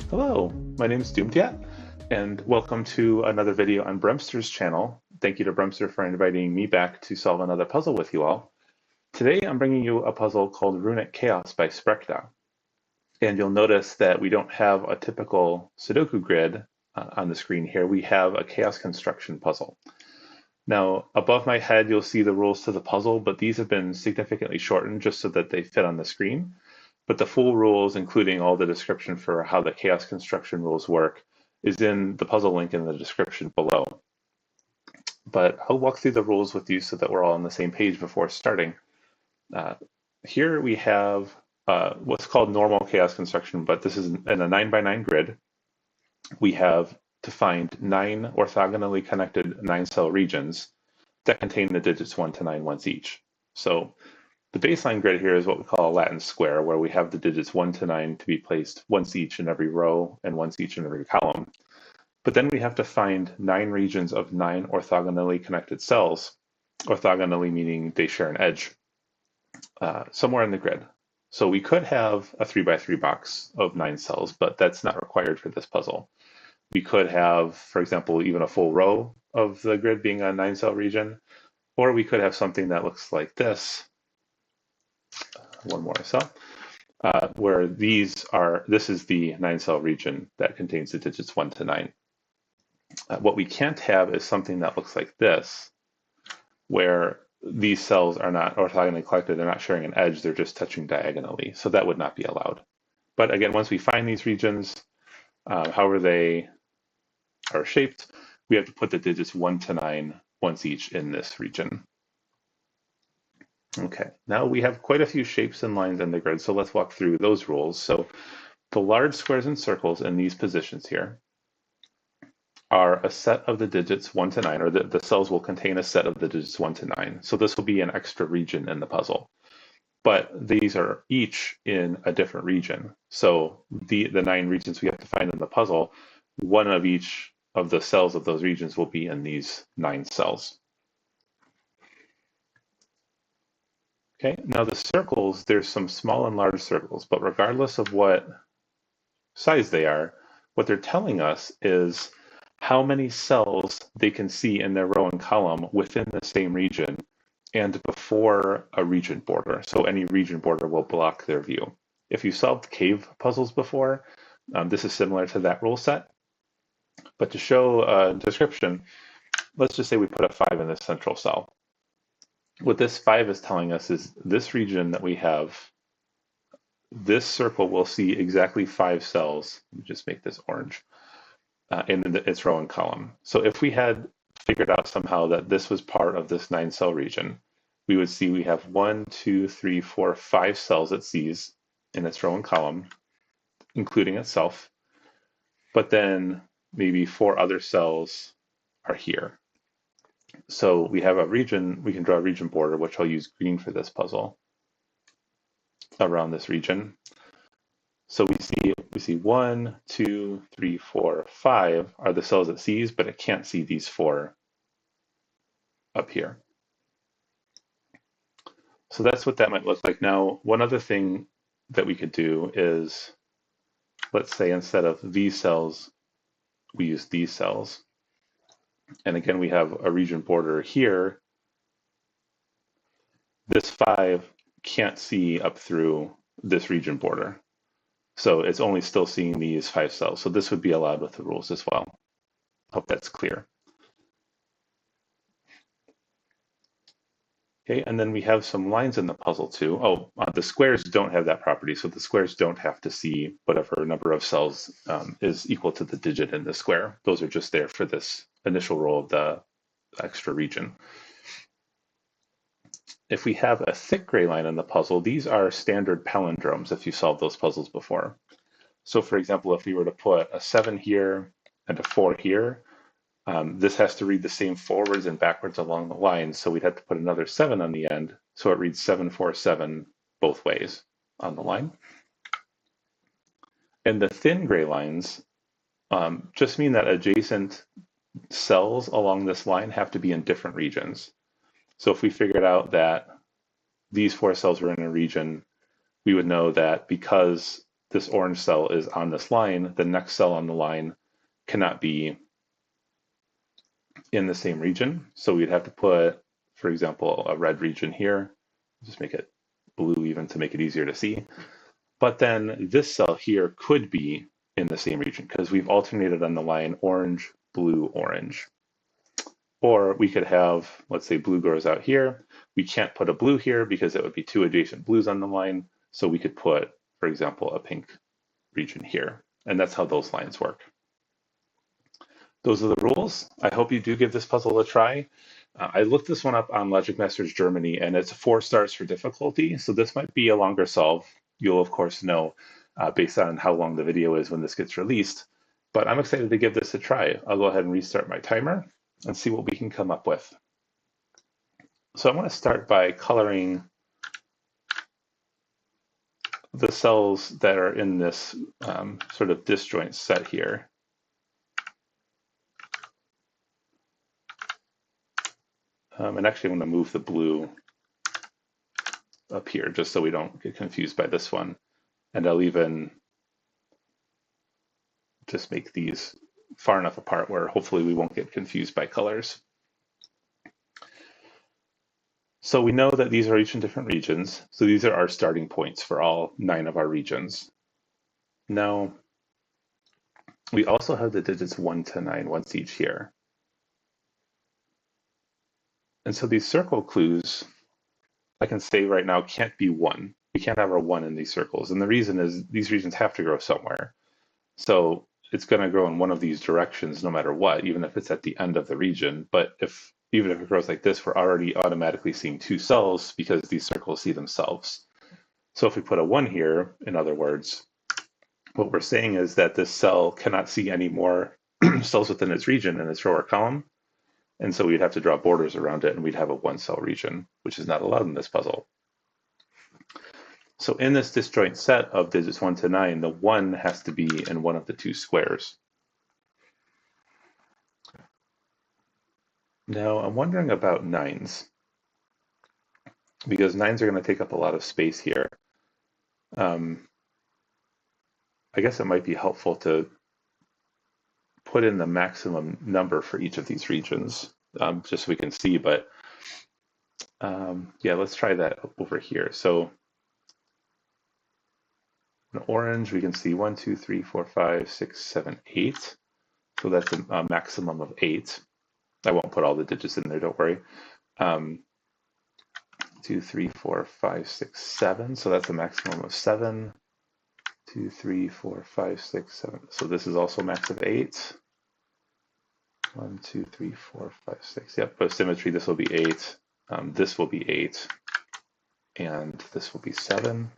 Hello, my name is dumediat, and welcome to another video on Bremster's channel. Thank you to Bremster for inviting me back to solve another puzzle with you all. Today I'm bringing you a puzzle called Runic Chaos by Sprechta. And you'll notice that we don't have a typical Sudoku grid on the screen here. We have a chaos construction puzzle. Now, above my head, you'll see the rules to the puzzle, but these have been significantly shortened just so that they fit on the screen. But the full rules, including all the description for how the chaos construction rules work, is in the puzzle link in the description below. But I'll walk through the rules with you so that we're all on the same page before starting. Here we have what's called normal chaos construction, but this is in a 9x9 grid. We have to find 9 orthogonally connected 9-cell regions that contain the digits 1 to 9 once each. So the baseline grid here is what we call a Latin square, where we have the digits 1 to 9 to be placed once each in every row and once each in every column. But then we have to find 9 regions of 9 orthogonally connected cells, orthogonally meaning they share an edge, somewhere in the grid. So we could have a 3x3 box of 9 cells, but that's not required for this puzzle. We could have, for example, even a full row of the grid being a 9-cell region, or we could have something that looks like this. One more cell, where this is the 9-cell region that contains the digits 1 to 9. What we can't have is something that looks like this, where these cells are not orthogonally collected, they're not sharing an edge, they're just touching diagonally. So that would not be allowed. But again, once we find these regions, however they are shaped, we have to put the digits 1 to 9 once each in this region. Okay, now we have quite a few shapes and lines in the grid, so let's walk through those rules. So the large squares and circles in these positions here are a set of the digits 1 to 9, or the cells will contain a set of the digits 1 to 9. So this will be an extra region in the puzzle. But these are each in a different region. So the 9 regions we have to find in the puzzle, one of each of the cells of those regions will be in these 9 cells. Okay, now the circles, there's some small and large circles, but regardless of what size they are, what they're telling us is how many cells they can see in their row and column within the same region and before a region border. So any region border will block their view. If you solved cave puzzles before, this is similar to that rule set. But to show a description, let's just say we put a 5 in this central cell. What this 5 is telling us is this region that we have, this circle will see exactly 5 cells. Let me just make this orange in its row and column. So if we had figured out somehow that this was part of this 9-cell region, we would see we have 1, 2, 3, 4, 5 cells it sees in its row and column, including itself. But then maybe 4 other cells are here. So we have a region, we can draw a region border, which I'll use green for this puzzle, around this region. So we see 1, 2, 3, 4, 5 are the cells it sees, but it can't see these 4 up here. So that's what that might look like. Now, one other thing that we could do is, let's say instead of these cells, we use these cells. And again, we have a region border here. This 5 can't see up through this region border. So it's only still seeing these 5 cells. So this would be allowed with the rules as well. Hope that's clear. Okay, and then we have some lines in the puzzle too. Oh, the squares don't have that property. So the squares don't have to see whatever number of cells is equal to the digit in the square. Those are just there for this initial row of the extra region. If we have a thick gray line in the puzzle, these are standard palindromes if you solved those puzzles before. So for example, if we were to put a 7 here and a 4 here, this has to read the same forwards and backwards along the line. So we'd have to put another 7 on the end. So it reads 7, 4, 7 both ways on the line. And the thin gray lines just mean that adjacent cells along this line have to be in different regions. So if we figured out that these 4 cells were in a region, we would know that because this orange cell is on this line, the next cell on the line cannot be in the same region. So we'd have to put, for example, a red region here, just make it blue even to make it easier to see. But then this cell here could be in the same region because we've alternated on the line orange, blue, orange. Or we could have, let's say blue grows out here. We can't put a blue here because it would be two adjacent blues on the line. So we could put, for example, a pink region here. And that's how those lines work. Those are the rules. I hope you do give this puzzle a try. I looked this one up on Logic Masters Germany, and it's 4 stars for difficulty. So this might be a longer solve. You'll, of course, know based on how long the video is when this gets released. But I'm excited to give this a try. I'll go ahead and restart my timer and see what we can come up with. So I want to start by coloring the cells that are in this sort of disjoint set here. And actually, I'm going to move the blue up here just so we don't get confused by this one. And I'll even just make these far enough apart where hopefully we won't get confused by colors. So we know that these are each in different regions. So these are our starting points for all 9 of our regions. Now, we also have the digits 1 to 9 once each here. And so these circle clues, I can say right now, can't be 1. We can't have our 1 in these circles. And the reason is these regions have to grow somewhere. So it's going to grow in one of these directions no matter what, even if it's at the end of the region. But even if it grows like this, we're already automatically seeing 2 cells because these circles see themselves. So if we put a 1 here, in other words, what we're saying is that this cell cannot see any more cells within its region in its row or column. And so we'd have to draw borders around it, and we'd have a 1-cell region, which is not allowed in this puzzle. So in this disjoint set of digits 1 to 9, the 1 has to be in one of the 2 squares. Now I'm wondering about 9s, because 9s are going to take up a lot of space here. I guess it might be helpful to put in the maximum number for each of these regions, just so we can see, but yeah, let's try that over here. So in orange, we can see 1, 2, 3, 4, 5, 6, 7, 8. So that's a maximum of 8. I won't put all the digits in there, don't worry. 2, 3, 4, 5, 6, 7. So that's a maximum of 7. 2, 3, 4, 5, 6, 7. So this is also a max of 8. 1, 2, 3, 4, 5, 6. Yep, but symmetry, this will be 8. This will be 8. And this will be 7.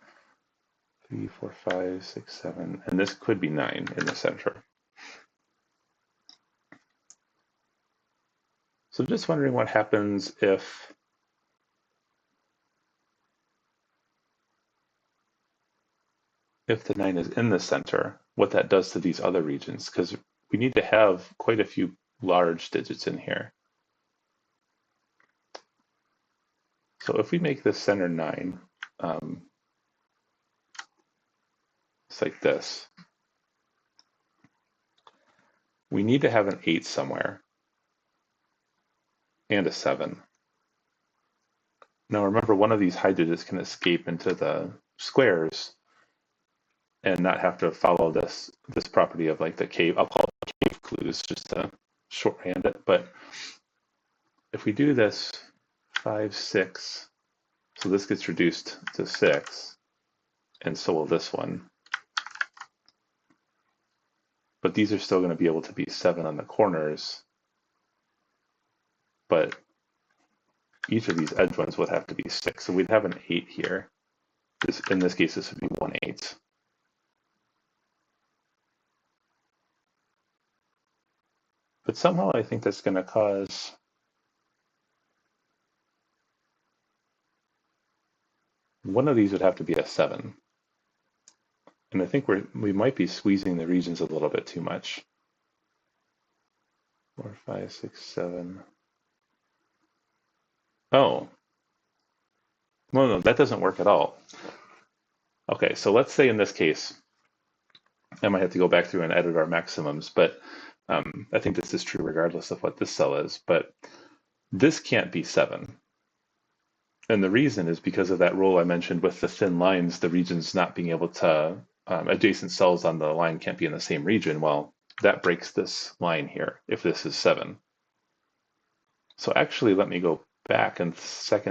3, 4, 5, 6, 7. And this could be 9 in the center. So I'm just wondering what happens if the 9 is in the center, what that does to these other regions, because we need to have quite a few large digits in here. So if we make this center 9, it's like this. We need to have an 8 somewhere and a 7. Now remember, one of these high digits can escape into the squares and not have to follow this property of like the cave. I'll call it cave clues just to shorthand it. But if we do this 5, 6, so this gets reduced to 6, and so will this one. But these are still going to be able to be 7 on the corners. But each of these edge ones would have to be 6. So we'd have an 8 here. In this case, this would be 1, 8. But somehow I think that's going to cause one of these would have to be a 7. And I think we might be squeezing the regions a little bit too much. 4, 5, 6, 7. Oh. Well, no, that doesn't work at all. Okay, so let's say in this case, I might have to go back through and edit our maximums, but I think this is true regardless of what this cell is. But this can't be 7. And the reason is because of that rule I mentioned with the thin lines, the regions not being able to, adjacent cells on the line can't be in the same region. Well, that breaks this line here if this is 7. So actually, let me go back and take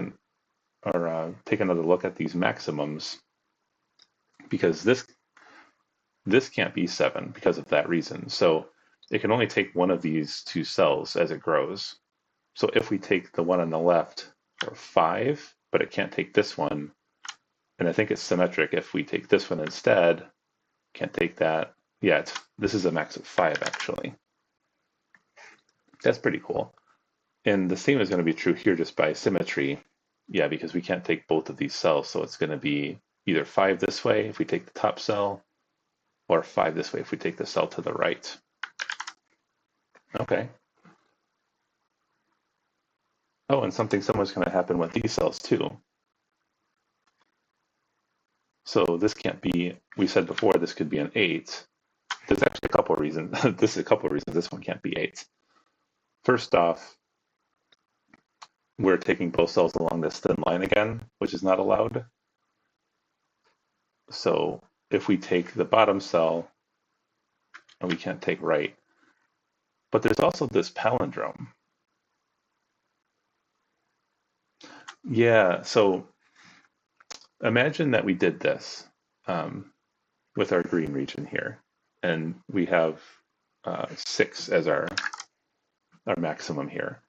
another look at these maximums, because this can't be 7 because of that reason. So it can only take one of these two cells as it grows. So if we take the one on the left for 5, but it can't take this one, and I think it's symmetric if we take this one instead, can't take that. Yeah, this is a max of 5 actually. That's pretty cool. And the same is going to be true here just by symmetry. Yeah, because we can't take both of these cells, so it's going to be either 5 this way if we take the top cell, or 5 this way if we take the cell to the right. Okay. Oh, and something similar is going to happen with these cells too. So this can't be, we said before, this could be an 8. There's actually a couple of reasons. This is a couple of reasons this one can't be 8. First off, we're taking both cells along this thin line again, which is not allowed. So if we take the bottom cell, and we can't take right. But there's also this palindrome. Yeah, so imagine that we did this with our green region here, and we have 6 as our maximum here.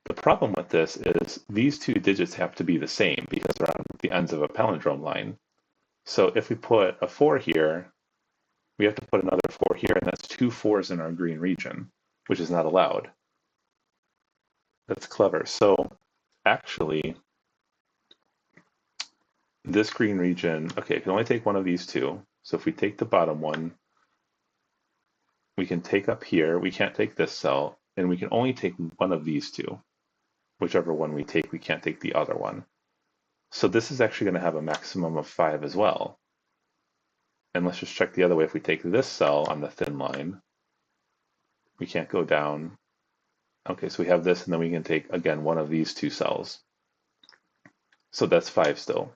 The problem with this is these two digits have to be the same because they're on the ends of a palindrome line. So if we put a 4 here, we have to put another 4 here, and that's 2 4s in our green region, which is not allowed. That's clever. So actually, this green region, okay, it can only take one of these two. So if we take the bottom one, we can take up here, we can't take this cell, and we can only take one of these two. Whichever one we take, we can't take the other one. So this is actually going to have a maximum of 5 as well. And let's just check the other way. If we take this cell on the thin line, we can't go down. Okay, so we have this, and then we can take, again, one of these two cells. So that's 5 still.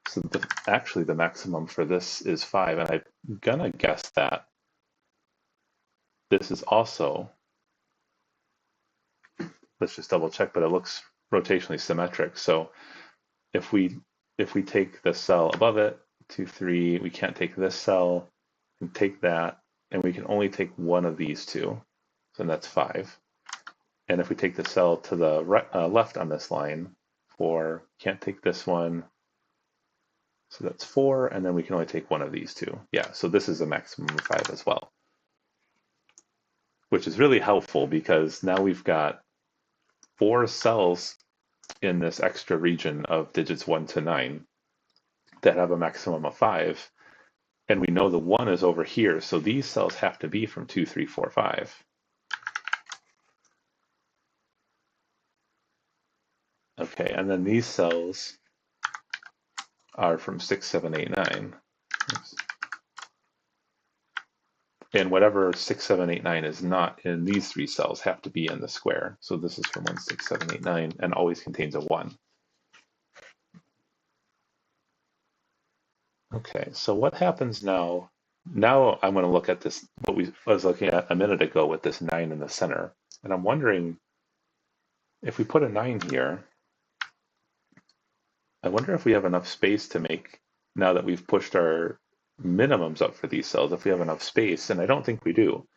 So actually, the maximum for this is 5, and I'm gonna guess that this is also, let's just double check, but it looks rotationally symmetric. So if we take the cell above it, 2, 3, we can't take this cell, and take that, and we can only take one of these two, so that's 5. And if we take the cell to the right, left on this line, 4, can't take this one, so that's 4, and then we can only take one of these two. Yeah, so this is a maximum of 5 as well, which is really helpful because now we've got 4 cells in this extra region of digits 1 to 9 that have a maximum of 5, and we know the 1 is over here, so these cells have to be from 2, 3, 4, 5. Okay, and then these cells are from 6, 7, 8, 9. Oops. And whatever 6, 7, 8, 9 is not in these 3 cells have to be in the square. So this is from 1, 6, 7, 8, 9, and always contains a 1. Okay, so what happens now? Now I'm going to look at this, what I was looking at a minute ago with this 9 in the center. And I'm wondering, if we put a 9 here, I wonder if we have enough space to make, now that we've pushed our minimums up for these cells, if we have enough space, and I don't think we do,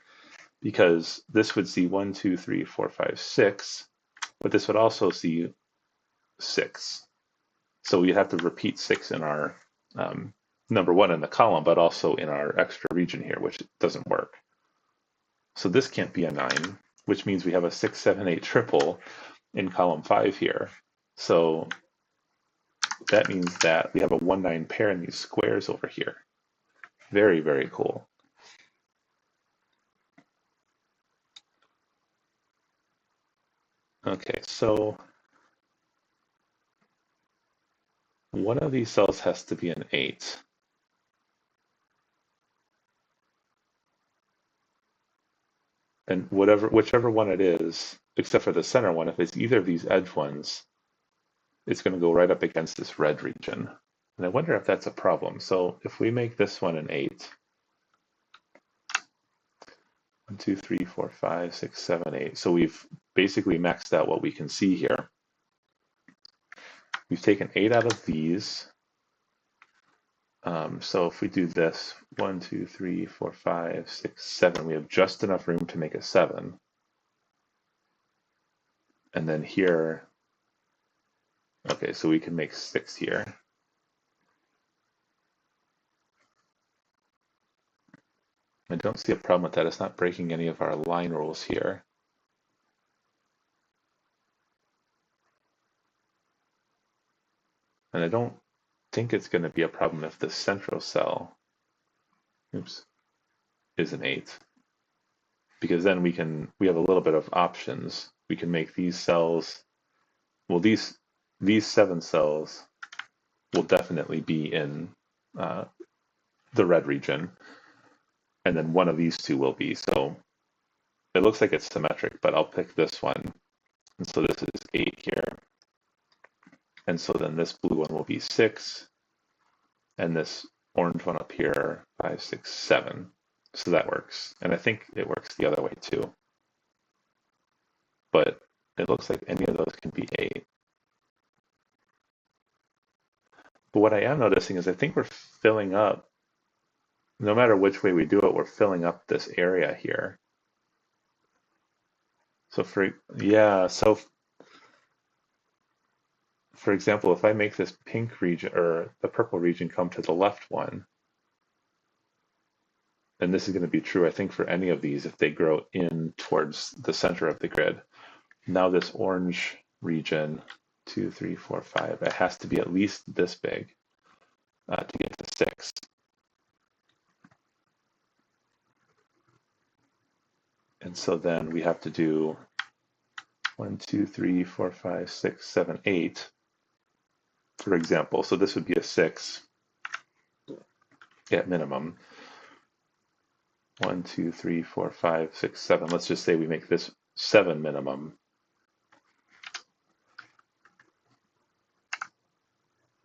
because this would see 1, 2, 3, 4, 5, 6, but this would also see 6. So we have to repeat 6 in our number 1 in the column, but also in our extra region here, which doesn't work. So this can't be a 9, which means we have a 6, 7, 8 triple in column 5 here. So that means that we have a 1, 9 pair in these squares over here. Very, very cool. Okay, so one of these cells has to be an 8. And whichever one it is, except for the center one, if it's either of these edge ones, it's going to go right up against this red region. And I wonder if that's a problem. So if we make this one an 8, 1, 2, 3, 4, 5, 6, 7, 8. So we've basically maxed out what we can see here. We've taken 8 out of these. So if we do this, 1, 2, 3, 4, 5, 6, 7, we have just enough room to make a 7. And then here, okay, so we can make 6 here. I don't see a problem with that. It's not breaking any of our line rules here. And I don't think it's going to be a problem if the central cell, oops, is an 8. Because then we have a little bit of options. We can make these cells, well, these 7 cells will definitely be in the red region. And then one of these 2 will be. So it looks like it's symmetric, but I'll pick this one. And so this is 8 here. And so then this blue one will be 6. And this orange one up here, 5, 6, 7. So that works. And I think it works the other way too. But it looks like any of those can be 8. But what I am noticing is I think we're filling up, no matter which way we do it, we're filling up this area here. So for example, if I make this pink region or the purple region come to the left one, and this is going to be true, I think, for any of these if they grow in towards the center of the grid. Now this orange region, 2, 3, 4, 5, it has to be at least this big to get to 6. And so then we have to do 1, 2, 3, 4, 5, 6, 7, 8, for example. So this would be a 6 at minimum. 1, 2, 3, 4, 5, 6, 7. Let's just say we make this 7 minimum.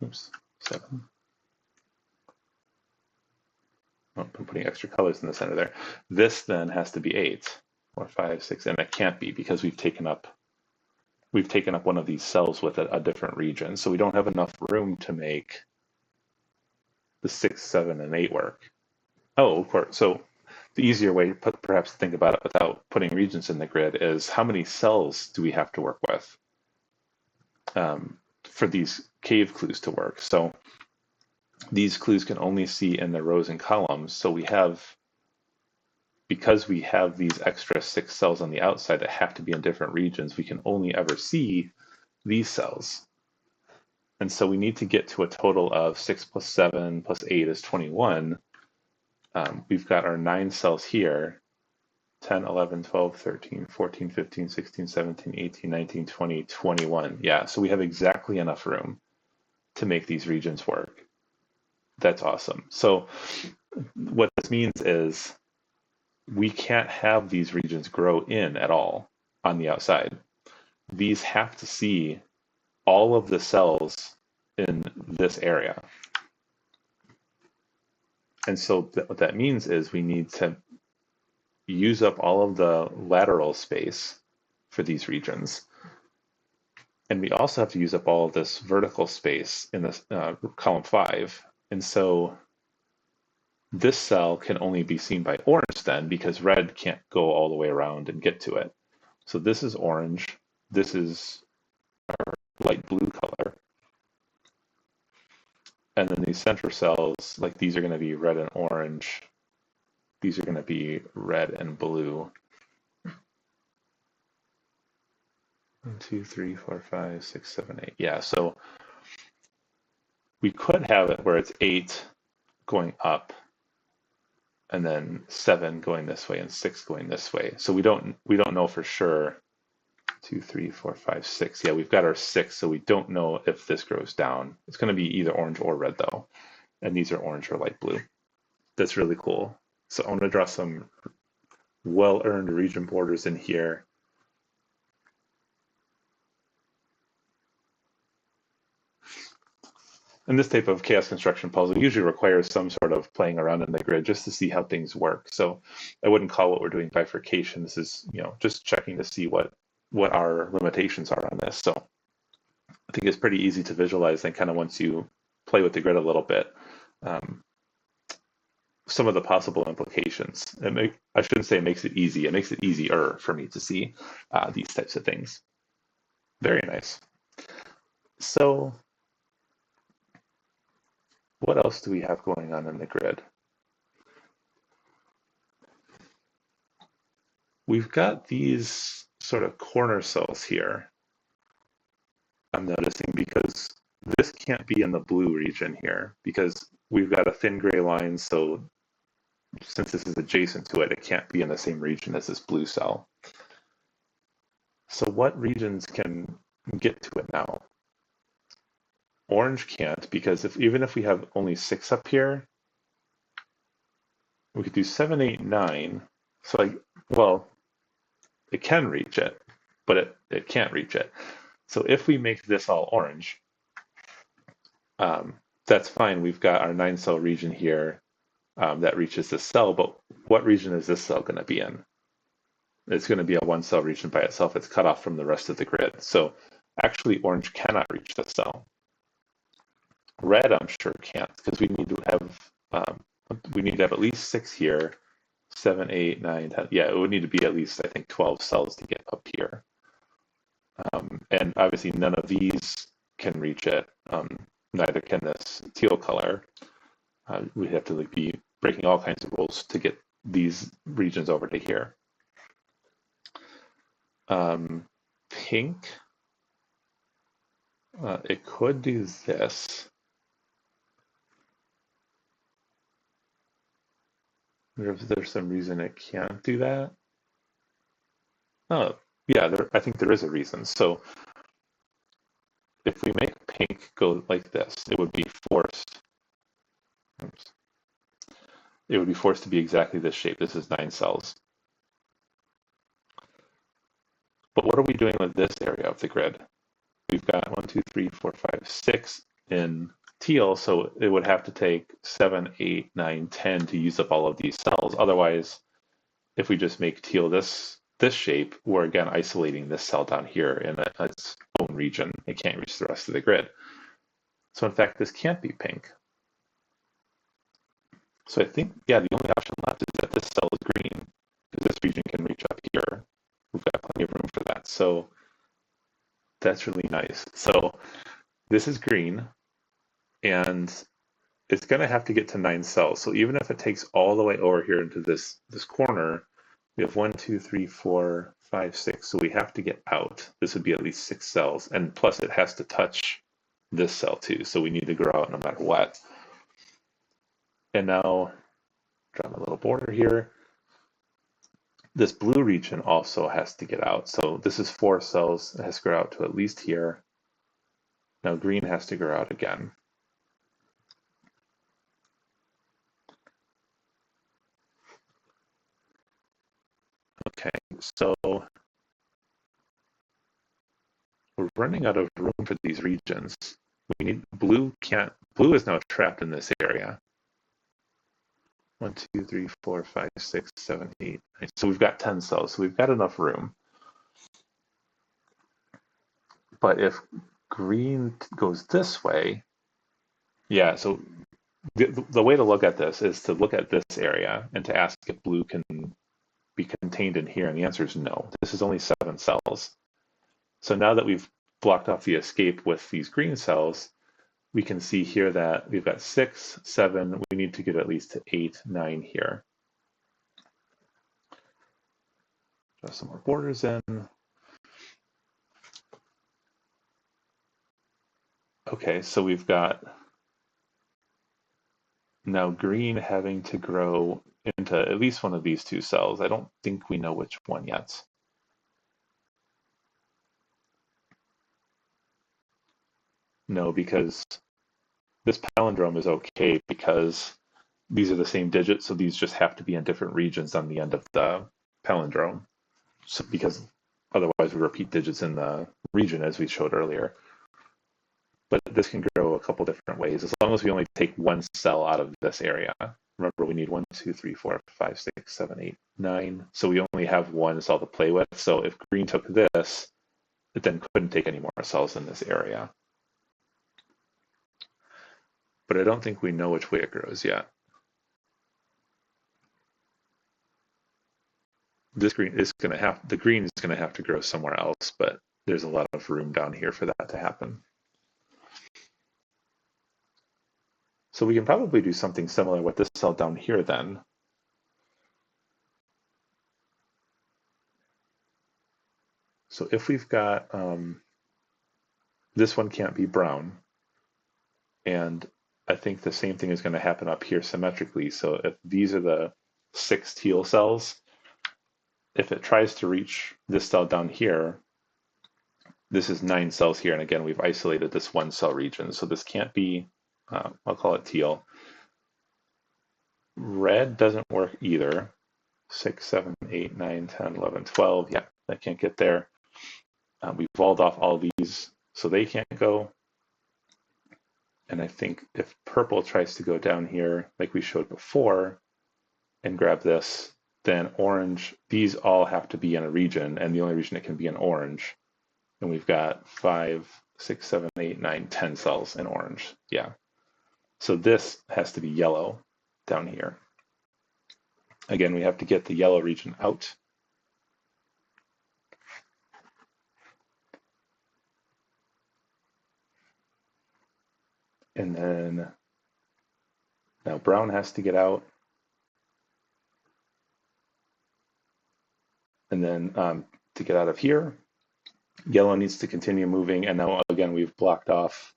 Oops, 7. Oh, I'm putting extra colors in the center there. This then has to be 8, 4, 5, 6, and it can't be because we've taken up one of these cells with a different region. So we don't have enough room to make the 6, 7, and 8 work. Oh, of course. So the easier way perhaps to think about it without putting regions in the grid is how many cells do we have to work with for these cave clues to work. So these clues can only see in the rows and columns. So because we have these extra 6 cells on the outside that have to be in different regions, we can only ever see these cells. And so we need to get to a total of 6 plus 7 plus 8 is 21. We've got our 9 cells here, 10, 11, 12, 13, 14, 15, 16, 17, 18, 19, 20, 21. Yeah, so we have exactly enough room to make these regions work. That's awesome. So what this means is we can't have these regions grow in at all on the outside. These have to see all of the cells in this area. And so what that means is we need to use up all of the lateral space for these regions. And we also have to use up all of this vertical space in this column 5. And so this cell can only be seen by orange then because red can't go all the way around and get to it. So this is orange. This is our light blue color. And then these center cells, like these are going to be red and orange. These are going to be red and blue. 1, 2, 3, 4, 5, 6, 7, 8. Yeah, so we could have it where it's 8 going up and then 7 going this way and 6 going this way. So we don't know for sure. 2, 3, 4, 5, 6. Yeah, we've got our 6, so we don't know if this grows down. It's going to be either orange or red though. And these are orange or light blue. That's really cool. So I'm going to draw some well-earned region borders in here. And this type of chaos construction puzzle usually requires some sort of playing around in the grid just to see how things work. So I wouldn't call what we're doing bifurcation. This is, just checking to see what our limitations are on this. So I think it's pretty easy to visualize, and kind of once you play with the grid a little bit, some of the possible implications. I shouldn't say it makes it easy. It makes it easier for me to see these types of things. Very nice. So what else do we have going on in the grid? We've got these sort of corner cells here, I'm noticing, because this can't be in the blue region here because we've got a thin gray line. So since this is adjacent to it, it can't be in the same region as this blue cell. So what regions can get to it now? Orange can't, because even if we have only 6 up here, we could do 7, 8, 9. So well, it can reach it, but it can't reach it. So if we make this all orange, that's fine. We've got our 9-cell region here that reaches this cell, but what region is this cell going to be in? It's going to be a 1-cell region by itself. It's cut off from the rest of the grid. So actually, orange cannot reach this cell. Red, I'm sure, can't, because we need to have at least 6 here, 7, 8, 9, 10. Yeah, it would need to be at least, I think, 12 cells to get up here. And obviously, none of these can reach it. Neither can this teal color. We'd have to be breaking all kinds of rules to get these regions over to here. Pink, it could do this. I wonder if there's some reason it can't do that. Oh, yeah, I think there is a reason. So if we make pink go like this, it would be forced. Oops. It would be forced to be exactly this shape. This is 9 cells. But what are we doing with this area of the grid? We've got 1, 2, 3, 4, 5, 6 in teal, so it would have to take 7, 8, 9, 10 to use up all of these cells. Otherwise, if we just make teal this shape, we're again isolating this cell down here in its own region. It can't reach the rest of the grid. So in fact, this can't be pink. So I think, yeah, the only option left is that this cell is green, because this region can reach up here. We've got plenty of room for that. So that's really nice. So this is green, and it's going to have to get to 9 cells. So even if it takes all the way over here into this corner, we have 1, 2, 3, 4, 5, 6. So we have to get out. This would be at least 6 cells. And plus it has to touch this cell too. So we need to grow out no matter what. And now draw a little border here. This blue region also has to get out. So this is 4 cells. It has to grow out to at least here. Now green has to grow out again. Okay, so we're running out of room for these regions. We need blue is now trapped in this area. 1, 2, 3, 4, 5, 6, 7, 8, 9. So we've got 10 cells, so we've got enough room. But if green goes this way, yeah, so the way to look at this is to look at this area and to ask if blue can be contained in here, and the answer is no. This is only 7 cells. So now that we've blocked off the escape with these green cells, we can see here that we've got 6, 7. We need to get at least to 8, 9 here. Draw some more borders in. Okay, so we've got now green having to grow into at least one of these 2 cells. I don't think we know which one yet. No, because this palindrome is okay because these are the same digits, so these just have to be in different regions on the end of the palindrome, so, because otherwise we repeat digits in the region as we showed earlier. But this can grow a couple different ways as long as we only take one cell out of this area. Remember, we need 1, 2, 3, 4, 5, 6, 7, 8, 9. So we only have one cell to play with. So if green took this, it then couldn't take any more cells in this area. But I don't think we know which way it grows yet. This green is going to have, the green is going to have to grow somewhere else, but there's a lot of room down here for that to happen. So we can probably do something similar with this cell down here then. So if we've got, this one can't be brown, and I think the same thing is going to happen up here symmetrically. So if these are the 6 teal cells, if it tries to reach this cell down here, this is 9 cells here. And again, we've isolated this one cell region. So this can't be, I'll call it teal. Red doesn't work either. 6, 7, 8, 9, 10, 11, 12. Yeah, that can't get there. We've walled off all these, so they can't go. And I think if purple tries to go down here, like we showed before, and grab this, then orange, these all have to be in a region, and the only region it can be in orange. And we've got 5, 6, 7, 8, 9, 10 cells in orange. Yeah. So this has to be yellow down here. Again, we have to get the yellow region out. And then now brown has to get out. And then to get out of here, yellow needs to continue moving. And now again, we've blocked off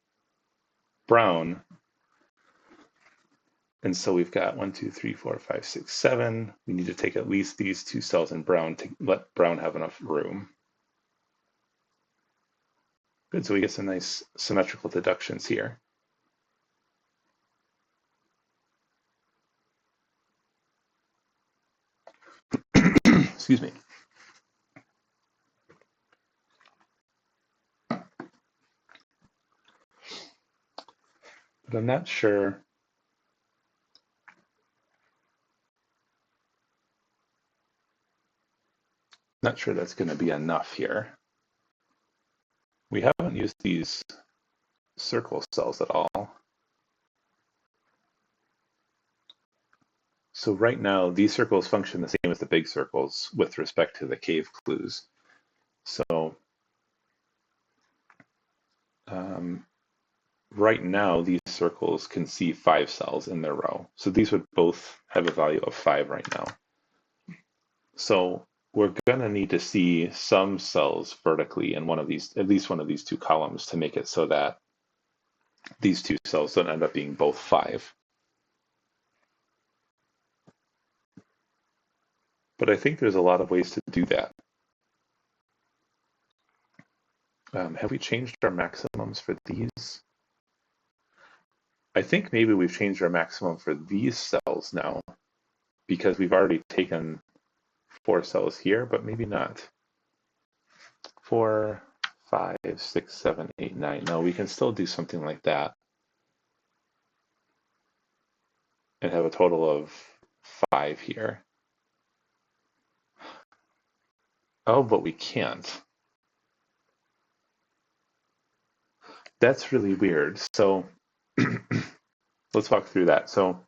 brown. And so we've got 1, 2, 3, 4, 5, 6, 7. We need to take at least these 2 cells in brown to let brown have enough room. Good, so we get some nice symmetrical deductions here. Excuse me. But I'm not sure. Not sure that's going to be enough here. We haven't used these circle cells at all. So right now, these circles function the same as the big circles with respect to the cave clues. So right now, these circles can see 5 cells in their row. So these would both have a value of 5 right now. So we're going to need to see some cells vertically in one of these, at least one of these 2 columns, to make it so that these 2 cells don't end up being both 5. But I think there's a lot of ways to do that. Have we changed our maximums for these? I think maybe we've changed our maximum for these cells now because we've already taken 4 cells here, but maybe not. 4, 5, 6, 7, 8, 9. No, we can still do something like that and have a total of 5 here. Oh, but we can't. That's really weird. So let's walk through that. So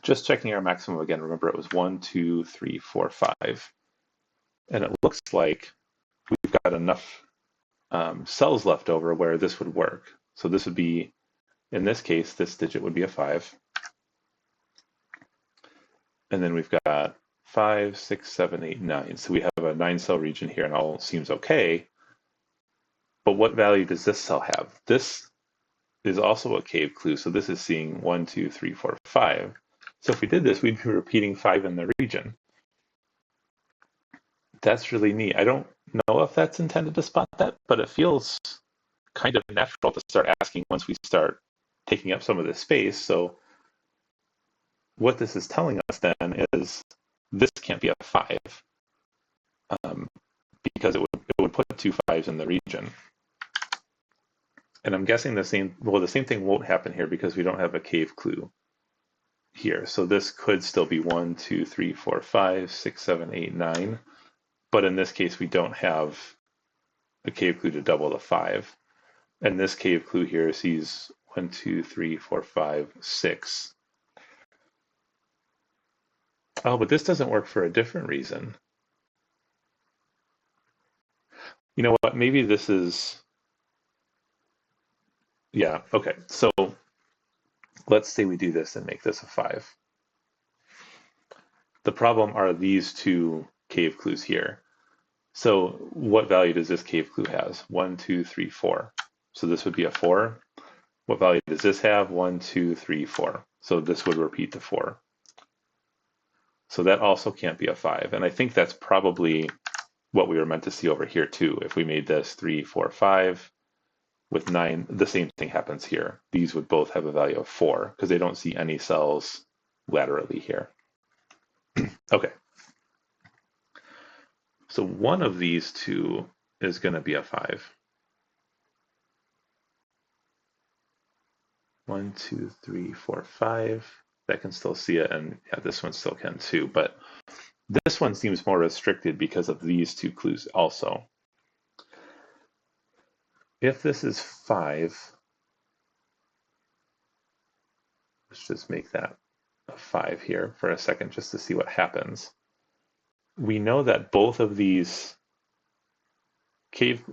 just checking our maximum again, remember it was 1, 2, 3, 4, 5. And it looks like we've got enough cells left over where this would work. So this would be, in this case, this digit would be a 5. And then we've got 5, 6, 7, 8, 9. So we have a 9 cell region here and all seems okay. But what value does this cell have? This is also a cave clue. So this is seeing 1, 2, 3, 4, 5. So if we did this, we'd be repeating 5 in the region. That's really neat. I don't know if that's intended to spot that, but it feels kind of natural to start asking once we start taking up some of this space. So what this is telling us then is this can't be a 5 because it would put 2 5s in the region. And I'm guessing the same thing won't happen here because we don't have a cave clue here. So this could still be 1, 2, 3, 4, 5, 6, 7, 8, 9. But in this case, we don't have a cave clue to double the 5. And this cave clue here sees 1, 2, 3, 4, 5, 6. Oh, but this doesn't work for a different reason. You know what? Maybe this is... Yeah, okay. So let's say we do this and make this a 5. The problem are these two cave clues here. So what value does this cave clue have? 1, 2, 3, 4. So this would be a 4. What value does this have? 1, 2, 3, 4. So this would repeat to 4. So that also can't be a 5. And I think that's probably what we were meant to see over here too. If we made this 3, 4, 5 with 9, the same thing happens here. These would both have a value of 4 because they don't see any cells laterally here. Okay. So one of these two is going to be a 5. 1, 2, 3, 4, 5. That can still see it, and yeah, this one still can too. But this one seems more restricted because of these two clues also. If this is 5, let's just make that a 5 here for a second just to see what happens. We know that both of these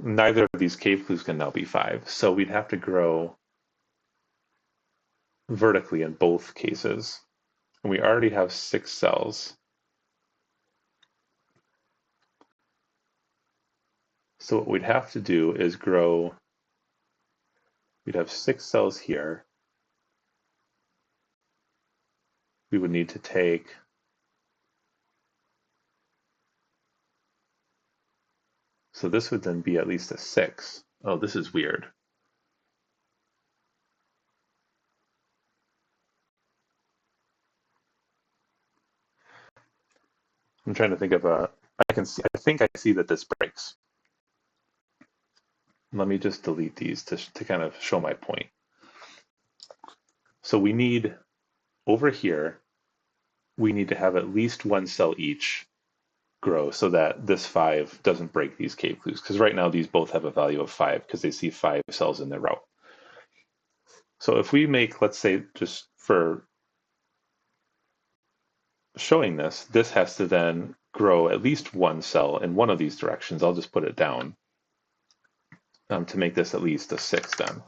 neither of these cave clues can now be 5. So we'd have to grow vertically in both cases. And we already have 6 cells. So what we'd have to do is grow, we'd have 6 cells here. We would need to take so this would then be at least a 6. Oh, this is weird. I'm trying to think of I think I see that this breaks. Let me just delete these to kind of show my point. So we need, over here, we need to have at least one cell each grow so that this 5 doesn't break these cave clues. Because right now these both have a value of 5 because they see 5 cells in their row. So if we make, let's say, just for showing this, this has to then grow at least one cell in one of these directions. I'll just put it down to make this at least a 6 then.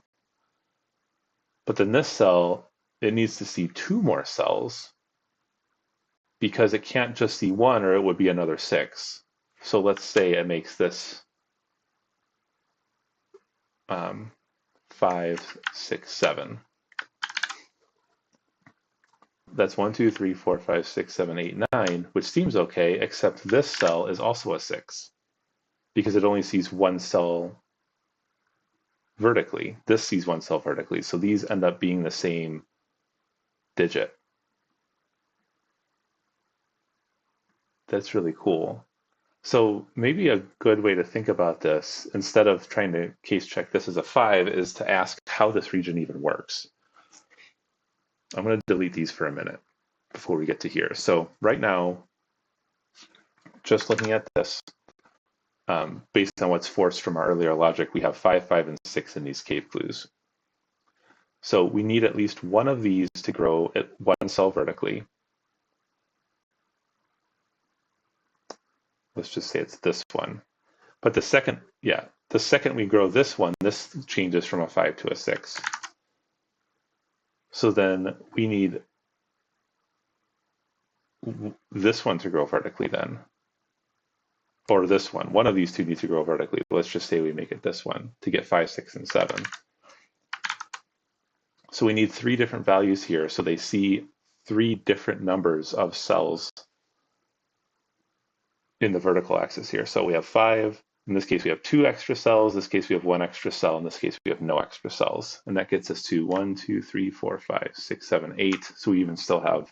But then this cell, it needs to see 2 more cells because it can't just see 1 or it would be another 6. So let's say it makes this 5, 6, 7. That's 1, 2, 3, 4, 5, 6, 7, 8, 9, which seems okay, except this cell is also a 6 because it only sees 1 cell vertically. This sees 1 cell vertically. So these end up being the same digit. That's really cool. So maybe a good way to think about this, instead of trying to case check this as a 5, is to ask how this region even works. I'm going to delete these for a minute before we get to here. So right now, just looking at this, based on what's forced from our earlier logic, we have 5, 5, and 6 in these cave clues. So we need at least one of these to grow at 1 cell vertically. Let's just say it's this one. But the second we grow this one, this changes from a 5 to a 6. So then we need this one to grow vertically then. Or this one. One of these two needs to grow vertically. Let's just say we make it this one to get 5, 6, and 7. So we need 3 different values here. So they see 3 different numbers of cells in the vertical axis here. So we have 5. In this case, we have 2 extra cells. In this case, we have 1 extra cell. In this case, we have no extra cells. And that gets us to 1, 2, 3, 4, 5, 6, 7, 8. So we even still have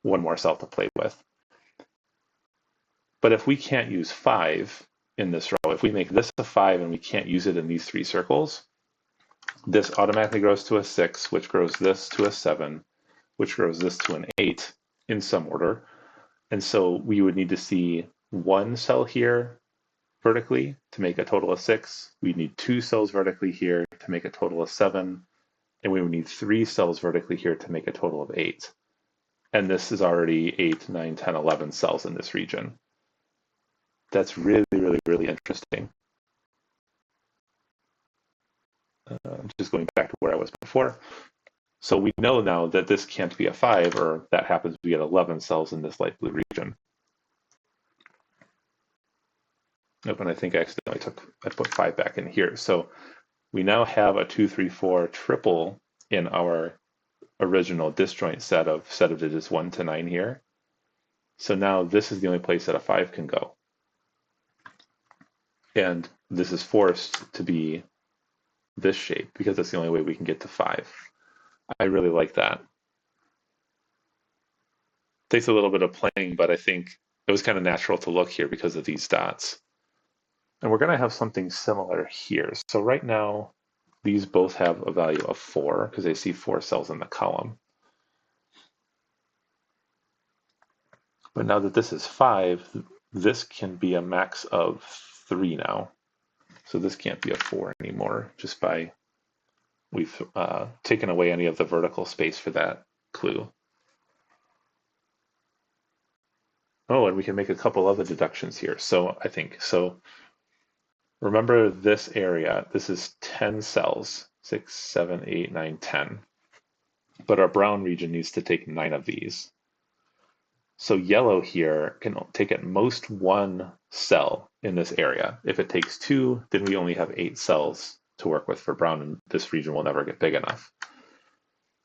1 more cell to play with. But if we can't use 5 in this row, if we make this a 5 and we can't use it in these 3 circles, this automatically grows to a 6, which grows this to a 7, which grows this to an 8 in some order. And so we would need to see 1 cell here vertically to make a total of 6. We'd need 2 cells vertically here to make a total of 7. And we would need 3 cells vertically here to make a total of 8. And this is already 8, 9, 10, 11 cells in this region. That's really, really, really interesting. Just going back to where I was before. So we know now that this can't be a 5, or that happens to be at 11 cells in this light blue region. Nope, and I think I accidentally put 5 back in here. So we now have a 2, 3, 4 triple in our original disjoint set of digits 1 to 9 here. So now this is the only place that a 5 can go. And this is forced to be this shape because that's the only way we can get to 5. I really like that. Takes a little bit of playing, but I think it was kind of natural to look here because of these dots. And we're going to have something similar here. So right now, these both have a value of 4 because they see 4 cells in the column. But now that this is 5, this can be a max of 3 now. So this can't be a 4 anymore, just by we've taken away any of the vertical space for that clue. Oh, and we can make a couple other deductions here. So I think, remember this area, this is 10 cells, 6, 7, 8, 9, 10. But our brown region needs to take 9 of these. So yellow here can take at most 1 cell in this area. If it takes 2, then we only have 8 cells to work with for brown, and this region will never get big enough.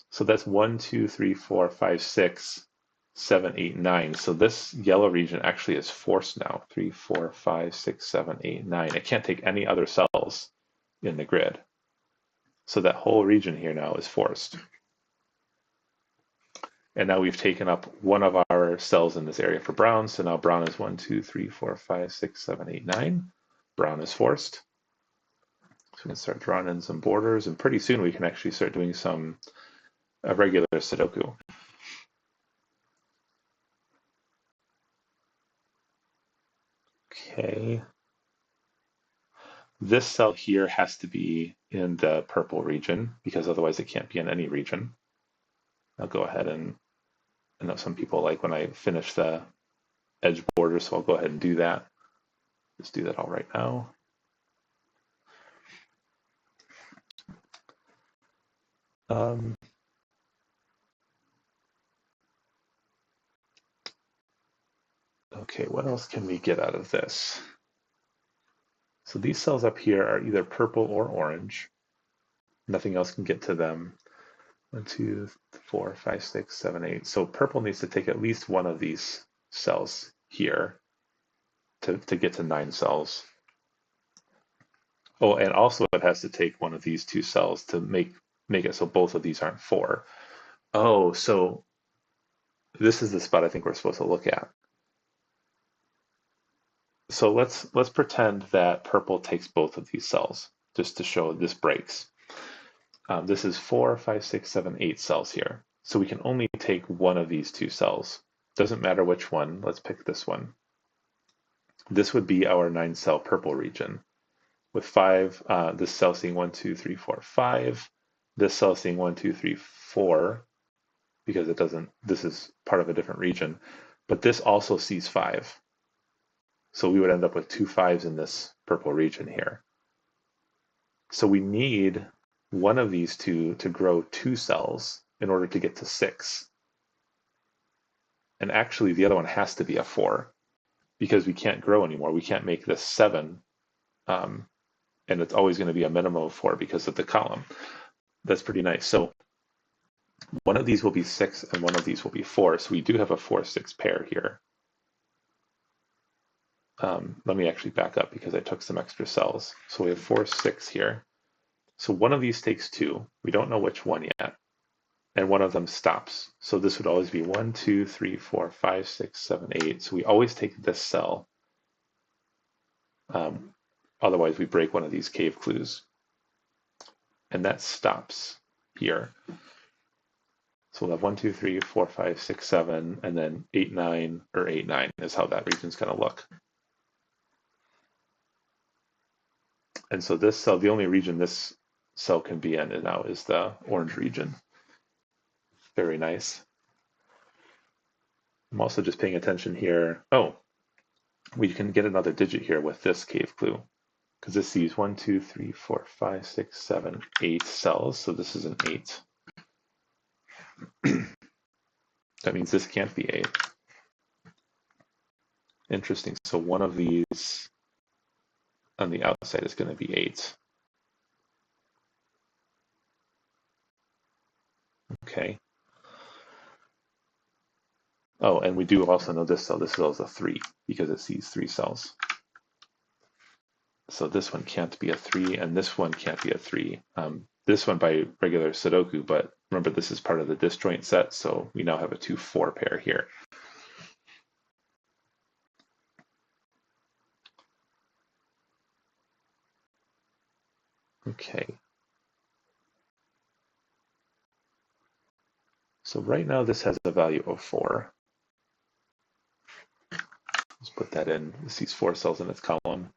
So that's 1, 2, 3, 4, 5, 6, 7, 8, 9. So this yellow region actually is forced now. 3, 4, 5, 6, 7, 8, 9. It can't take any other cells in the grid. So that whole region here now is forced. And now we've taken up one of our cells in this area for brown. So now brown is 1, 2, 3, 4, 5, 6, 7, 8, 9. Brown is forced. So we can start drawing in some borders, and pretty soon we can actually start doing some regular Sudoku. Okay. This cell here has to be in the purple region because otherwise it can't be in any region. I'll go ahead and I know some people like when I finish the edge border, so I'll go ahead and do that. Just do that all right now. Okay, what else can we get out of this? So these cells up here are either purple or orange. Nothing else can get to them. 1, 2, 4, 5, 6, 7, 8. So purple needs to take at least one of these cells here to get to 9 cells. Oh, and also it has to take one of these 2 cells to make it so both of these aren't 4. Oh, so this is the spot I think we're supposed to look at. So let's pretend that purple takes both of these cells, just to show this breaks. This is 4, 5, 6, 7, 8 cells here. So we can only take one of these 2 cells. Doesn't matter which one. Let's pick this one. This would be our 9-cell purple region. With 5, this cell seeing 1, 2, 3, 4, 5. This cell seeing 1, 2, 3, 4, because it doesn't. This is part of a different region. But this also sees 5. So we would end up with 2 5s in this purple region here. So we need one of these 2 to grow 2 cells in order to get to 6. And actually the other one has to be a 4 because we can't grow anymore. We can't make this 7. And it's always going to be a minimum of 4 because of the column. That's pretty nice. So one of these will be 6 and one of these will be 4. So we do have a 4-6 pair here. Let me actually back up because I took some extra cells. So we have 4, 6 here. So one of these takes 2. We don't know which one yet. and one of them stops. So this would always be 1, 2, 3, 4, 5, 6, 7, 8. So we always take this cell. Otherwise, we break one of these cave clues. And that stops here. So we'll have 1, 2, 3, 4, 5, 6, 7, and then 8, 9, or 8, 9 is how that region's going to look. And so this cell, the only region this cell can be in now is the orange region. Very nice. I'm also just paying attention here. Oh, we can get another digit here with this cave clue, because this sees 1, 2, 3, 4, 5, 6, 7, 8 cells. So this is an 8. That means this can't be 8. Interesting. So one of these on the outside is going to be 8. Okay. Oh, and we do also know this cell. This cell is a 3 because it sees 3 cells. So this one can't be a 3, and this one can't be a 3. This one by regular Sudoku, but remember this is part of the disjoint set, so we now have a 2-4 pair here. Okay. So right now this has a value of 4. Let's put that in. This sees 4 cells in its column.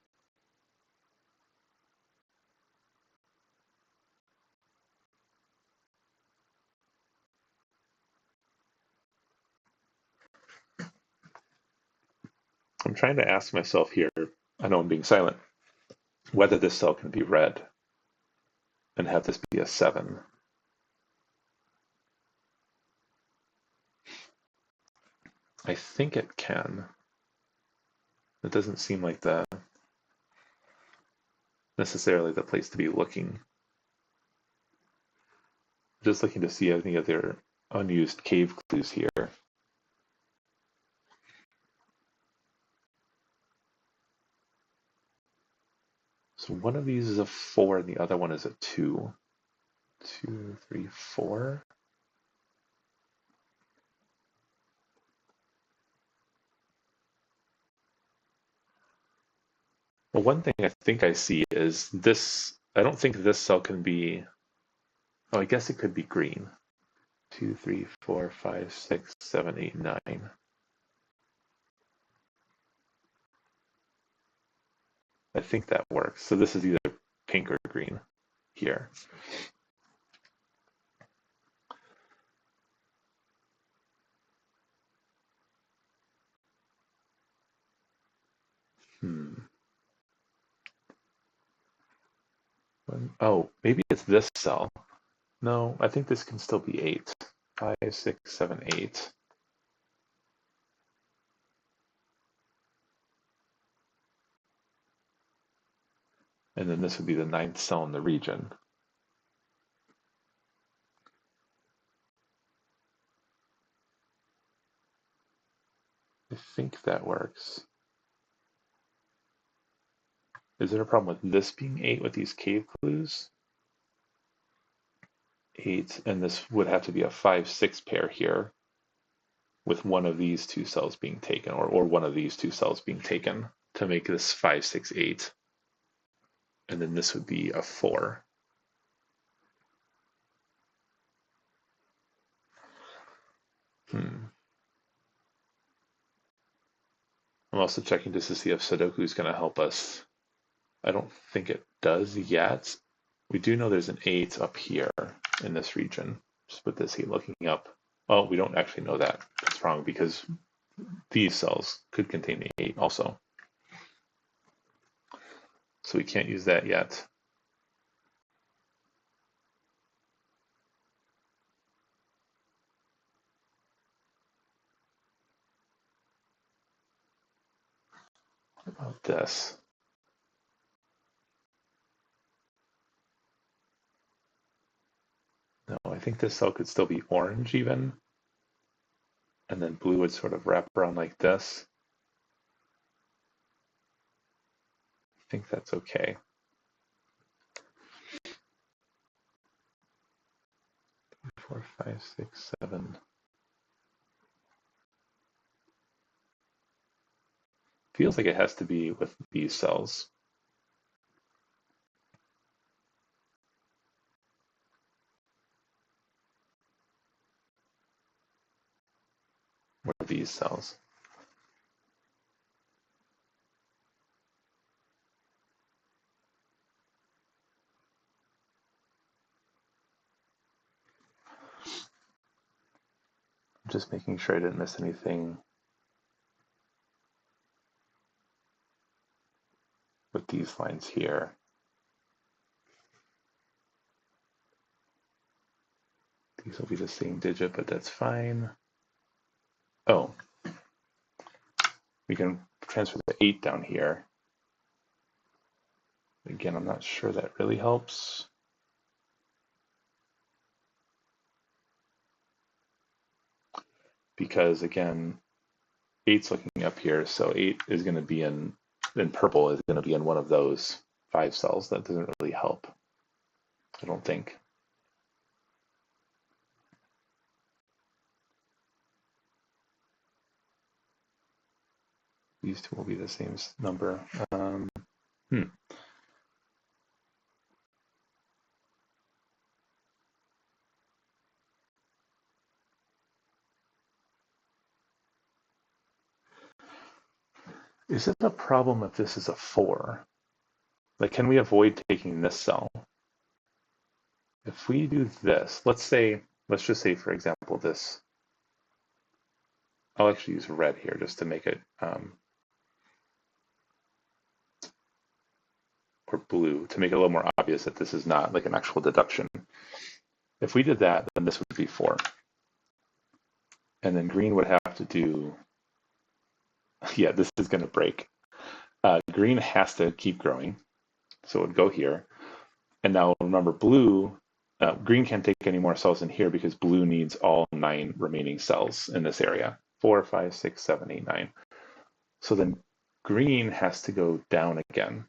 I'm trying to ask myself here, I know I'm being silent, whether this cell can be read and have this be a 7. I think it can. It doesn't seem like necessarily the place to be looking. Just looking to see any of their unused cave clues here. So one of these is a 4 and the other one is a 2. 2, 3, 4. Well, one thing I think I see is this. I don't think this cell can be. Oh, I guess it could be green. 2, 3, 4, 5, 6, 7, 8, 9. I think that works. So this is either pink or green here. Oh, maybe it's this cell. No, I think this can still be 8. 5, 6, 7, 8. And then this would be the 9th cell in the region. I think that works. Is there a problem with this being 8 with these cave clues? 8, and this would have to be a 5, 6 pair here with one of these 2 cells being taken, or one of these 2 cells being taken to make this 5, 6, 8. And then this would be a 4. I'm also checking just to see if Sudoku is going to help us. I don't think it does yet. We do know there's an 8 up here in this region. Just put this here looking up. Oh, we don't actually know that. That's wrong because these cells could contain the 8 also. So we can't use that yet. What about this? No, I think this cell could still be orange even. And then blue would sort of wrap around like this. I think that's okay. 4, 5, 6, 7. Feels like it has to be with these cells. Or these cells. I'm just making sure I didn't miss anything with these lines here. These will be the same digit, but that's fine. Oh, we can transfer the 8 down here. Again, I'm not sure that really helps. Because again, 8's looking up here, so 8 is going to be in purple is going to be in one of those 5 cells. That doesn't really help, I don't think. These two will be the same number. Is it a problem if this is a 4? Like, can we avoid taking this cell? If we do this, let's just say, for example, this. I'll actually use red here just to make it, or blue, to make it a little more obvious that this is not like an actual deduction. If we did that, then this would be 4. And then green would have to do, yeah, this is going to break. Green has to keep growing, so it would go here. And now remember, blue, green can't take any more cells in here because blue needs all 9 remaining cells in this area. 4, 5, 6, 7, 8, 9. So then green has to go down again.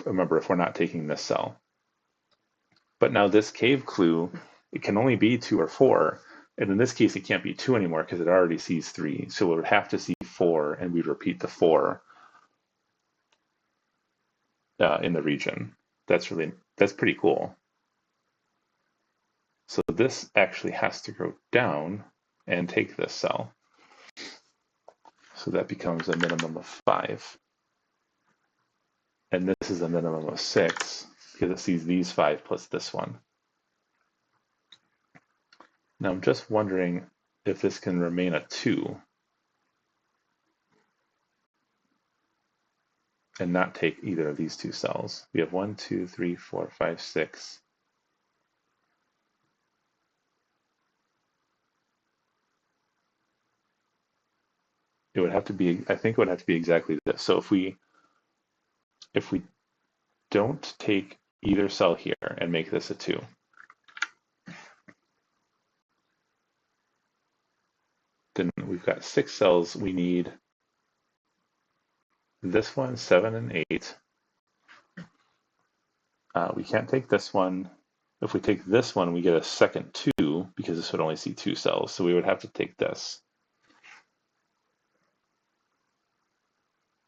Remember, if we're not taking this cell. But now this cave clue, it can only be 2 or 4. And in this case, it can't be 2 anymore because it already sees 3. So it would have to see 4, and we'd repeat the 4 in the region. That's pretty cool. So this actually has to go down and take this cell. So that becomes a minimum of 5. And this is a minimum of 6 because it sees these 5 plus this one. Now I'm just wondering if this can remain a 2 and not take either of these 2 cells. We have 1, 2, 3, 4, 5, 6. It would have to be, I think it would have to be exactly this. So if we don't take either cell here and make this a 2, then we've got 6 cells. We need this one, 7 and 8. We can't take this one. If we take this one, we get a second 2 because this would only see 2 cells. So we would have to take this.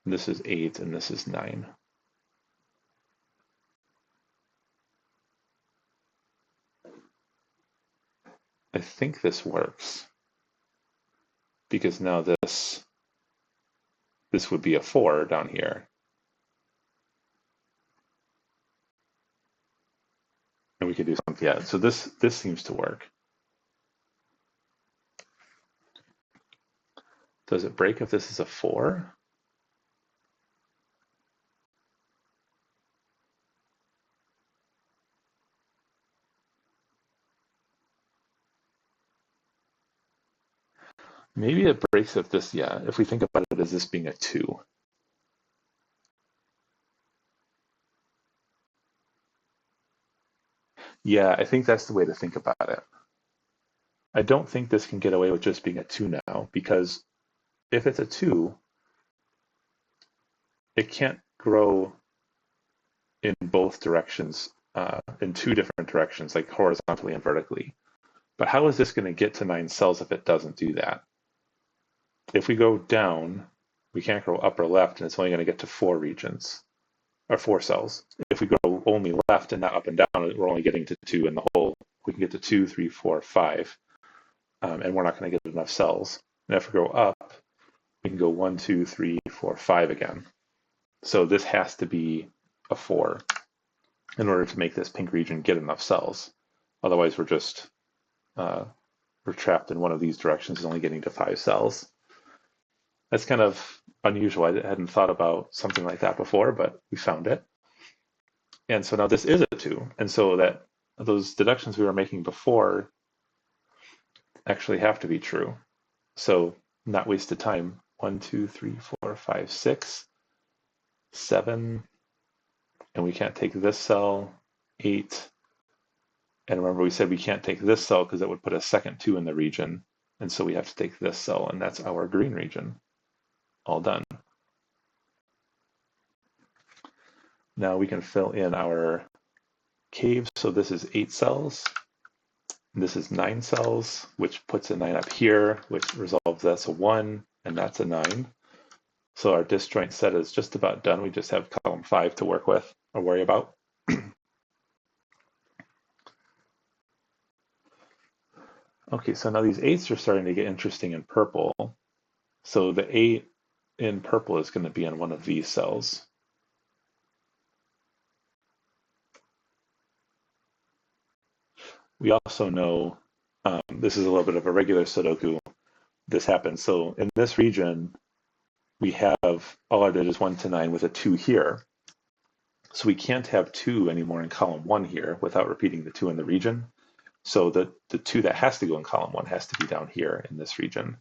This is 8 and this is 9. I think this works because now this would be a 4 down here. And we could do something, yeah. So this seems to work. Does it break if this is a 4? Maybe it breaks if this, yeah, if we think about it as this being a 2. Yeah, I think that's the way to think about it. I don't think this can get away with just being a 2 now, because if it's a 2, it can't grow in both directions in two different directions, like horizontally and vertically. But how is this going to get to 9 cells if it doesn't do that? If we go down, we can't go up or left, and it's only going to get to 4 regions, or 4 cells. If we go only left and not up and down, we're only getting to 2 in the whole. We can get to 2, 3, 4, 5, and we're not going to get enough cells. And if we go up, we can go 1, 2, 3, 4, 5 again. So this has to be a 4 in order to make this pink region get enough cells. Otherwise, we're just we're trapped in one of these directions, only getting to 5 cells. That's kind of unusual. I hadn't thought about something like that before, but we found it. And so now this is a 2. And so that those deductions we were making before actually have to be true. So not wasted time. 1, 2, 3, 4, 5, 6, 7. And we can't take this cell, 8. And remember we said we can't take this cell because it would put a second 2 in the region. And so we have to take this cell, and that's our green region. All done. Now we can fill in our cave. So this is 8 cells. This is 9 cells, which puts a 9 up here, which resolves that's a 1, and that's a 9. So our disjoint set is just about done. We just have column 5 to work with or worry about. Okay, so now these 8s are starting to get interesting in purple. So the 8 in purple is going to be in one of these cells. We also know, this is a little bit of a regular Sudoku, this happens. So in this region, we have all our digits 1 to 9 with a 2 here. So we can't have 2 anymore in column 1 here without repeating the 2 in the region. So the 2 that has to go in column 1 has to be down here in this region.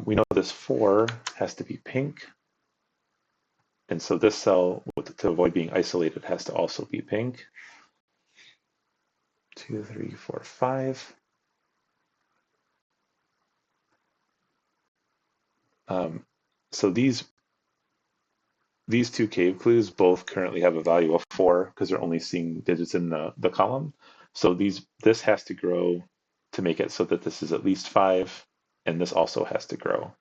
We know this 4 has to be pink. And so this cell, to avoid being isolated, has to also be pink. 2, 3, 4, 5. So these 2 cave clues both currently have a value of 4 because they're only seeing digits in the column. So this has to grow to make it so that this is at least 5, and this also has to grow.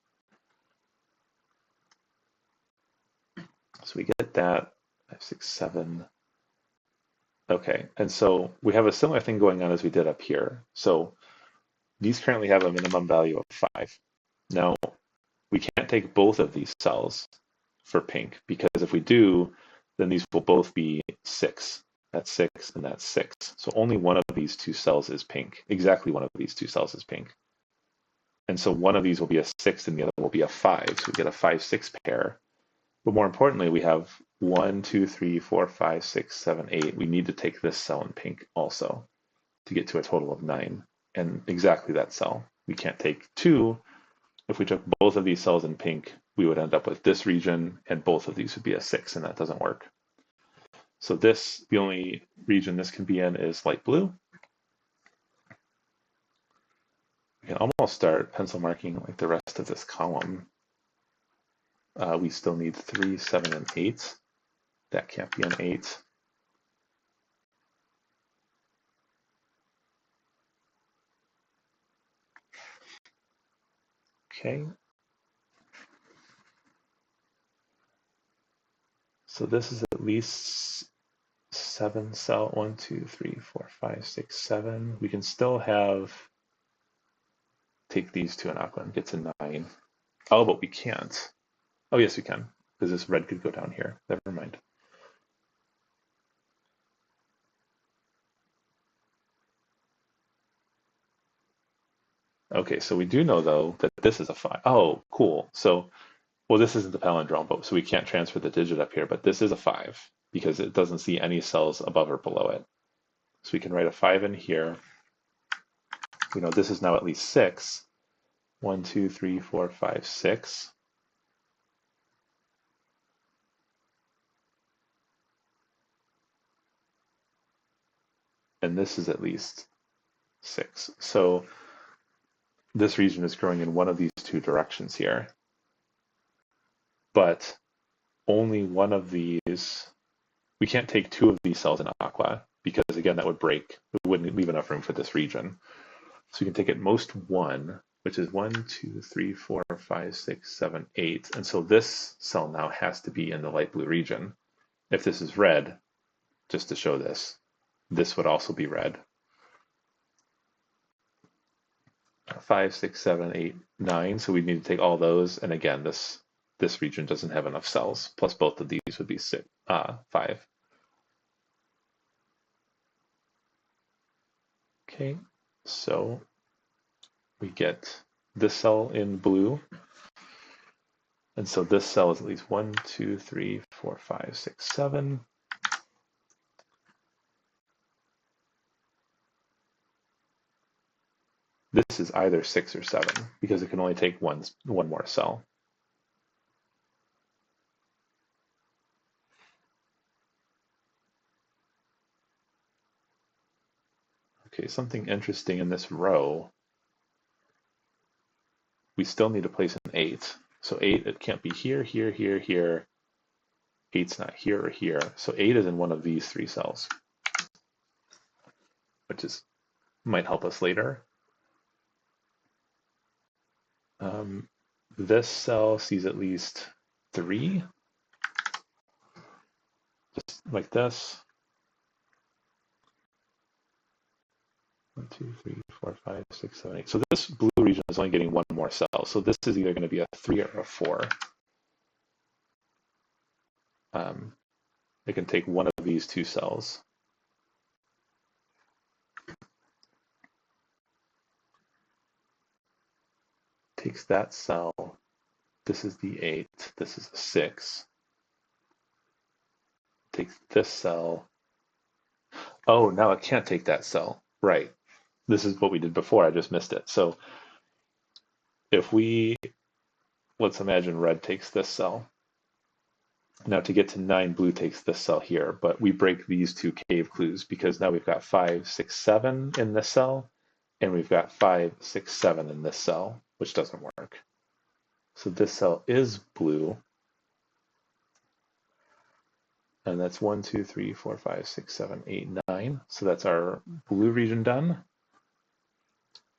So we get that, 5, 6, 7. Okay, and so we have a similar thing going on as we did up here. So these currently have a minimum value of 5. Now, we can't take both of these cells for pink, because if we do, then these will both be 6. That's 6, and that's 6. So only one of these 2 cells is pink. Exactly one of these 2 cells is pink. And so one of these will be a 6, and the other will be a 5. So we get a 5, 6 pair. But more importantly, we have 1, 2, 3, 4, 5, 6, 7, 8. We need to take this cell in pink also to get to a total of 9. And exactly that cell. We can't take 2. If we took both of these cells in pink, we would end up with this region, and both of these would be a 6, and that doesn't work. So the only region this can be in is light blue. We can almost start pencil marking like the rest of this column. We still need 3, 7, and 8. That can't be an 8. Okay. So this is at least 7 cell, 1, 2, 3, 4, 5, 6, 7. We can still take these 2 and aqua and get to 9. Oh, but we can't. Oh, yes, we can, because this red could go down here. Never mind. Okay, so we do know, though, that this is a 5. Oh, cool. So, well, this isn't the palindrome, but so we can't transfer the digit up here, but this is a 5 because it doesn't see any cells above or below it. So we can write a 5 in here. We know this is now at least 6. 1, 2, 3, 4, 5, 6. And this is at least 6. So this region is growing in one of these 2 directions here. But only one of these, we can't take two of these cells in aqua because again, that would break, it wouldn't leave enough room for this region. So you can take at most one, which is 1, 2, 3, 4, 5, 6, 7, 8. And so this cell now has to be in the light blue region. If this is red, just to show this, this would also be red. 5, 6, 7, 8, 9. So we need to take all those. And again, this region doesn't have enough cells. Plus both of these would be 5. Okay, so we get this cell in blue. And so this cell is at least 1, 2, 3, 4, 5, 6, 7. This is either 6 or 7 because it can only take one more cell. Okay, something interesting in this row. We still need to place an 8. So 8, it can't be here, here, here, here. 8's not here or here. So 8 is in one of these 3 cells, which might help us later. This cell sees at least 3, just like this. 1, 2, 3, 4, 5, 6, 7, 8. So this blue region is only getting one more cell. So this is either going to be a 3 or a 4. It can take one of these 2 cells. Takes that cell. This is the 8. This is a 6. Takes this cell. Oh, now it can't take that cell. Right. This is what we did before. I just missed it. So if let's imagine red takes this cell. Now to get to 9, blue takes this cell here, but we break these 2 cave clues because now we've got 5, 6, 7 in this cell, and we've got 5, 6, 7 in this cell, which doesn't work. So this cell is blue, and that's 1, 2, 3, 4, 5, 6, 7, 8, 9. So that's our blue region done.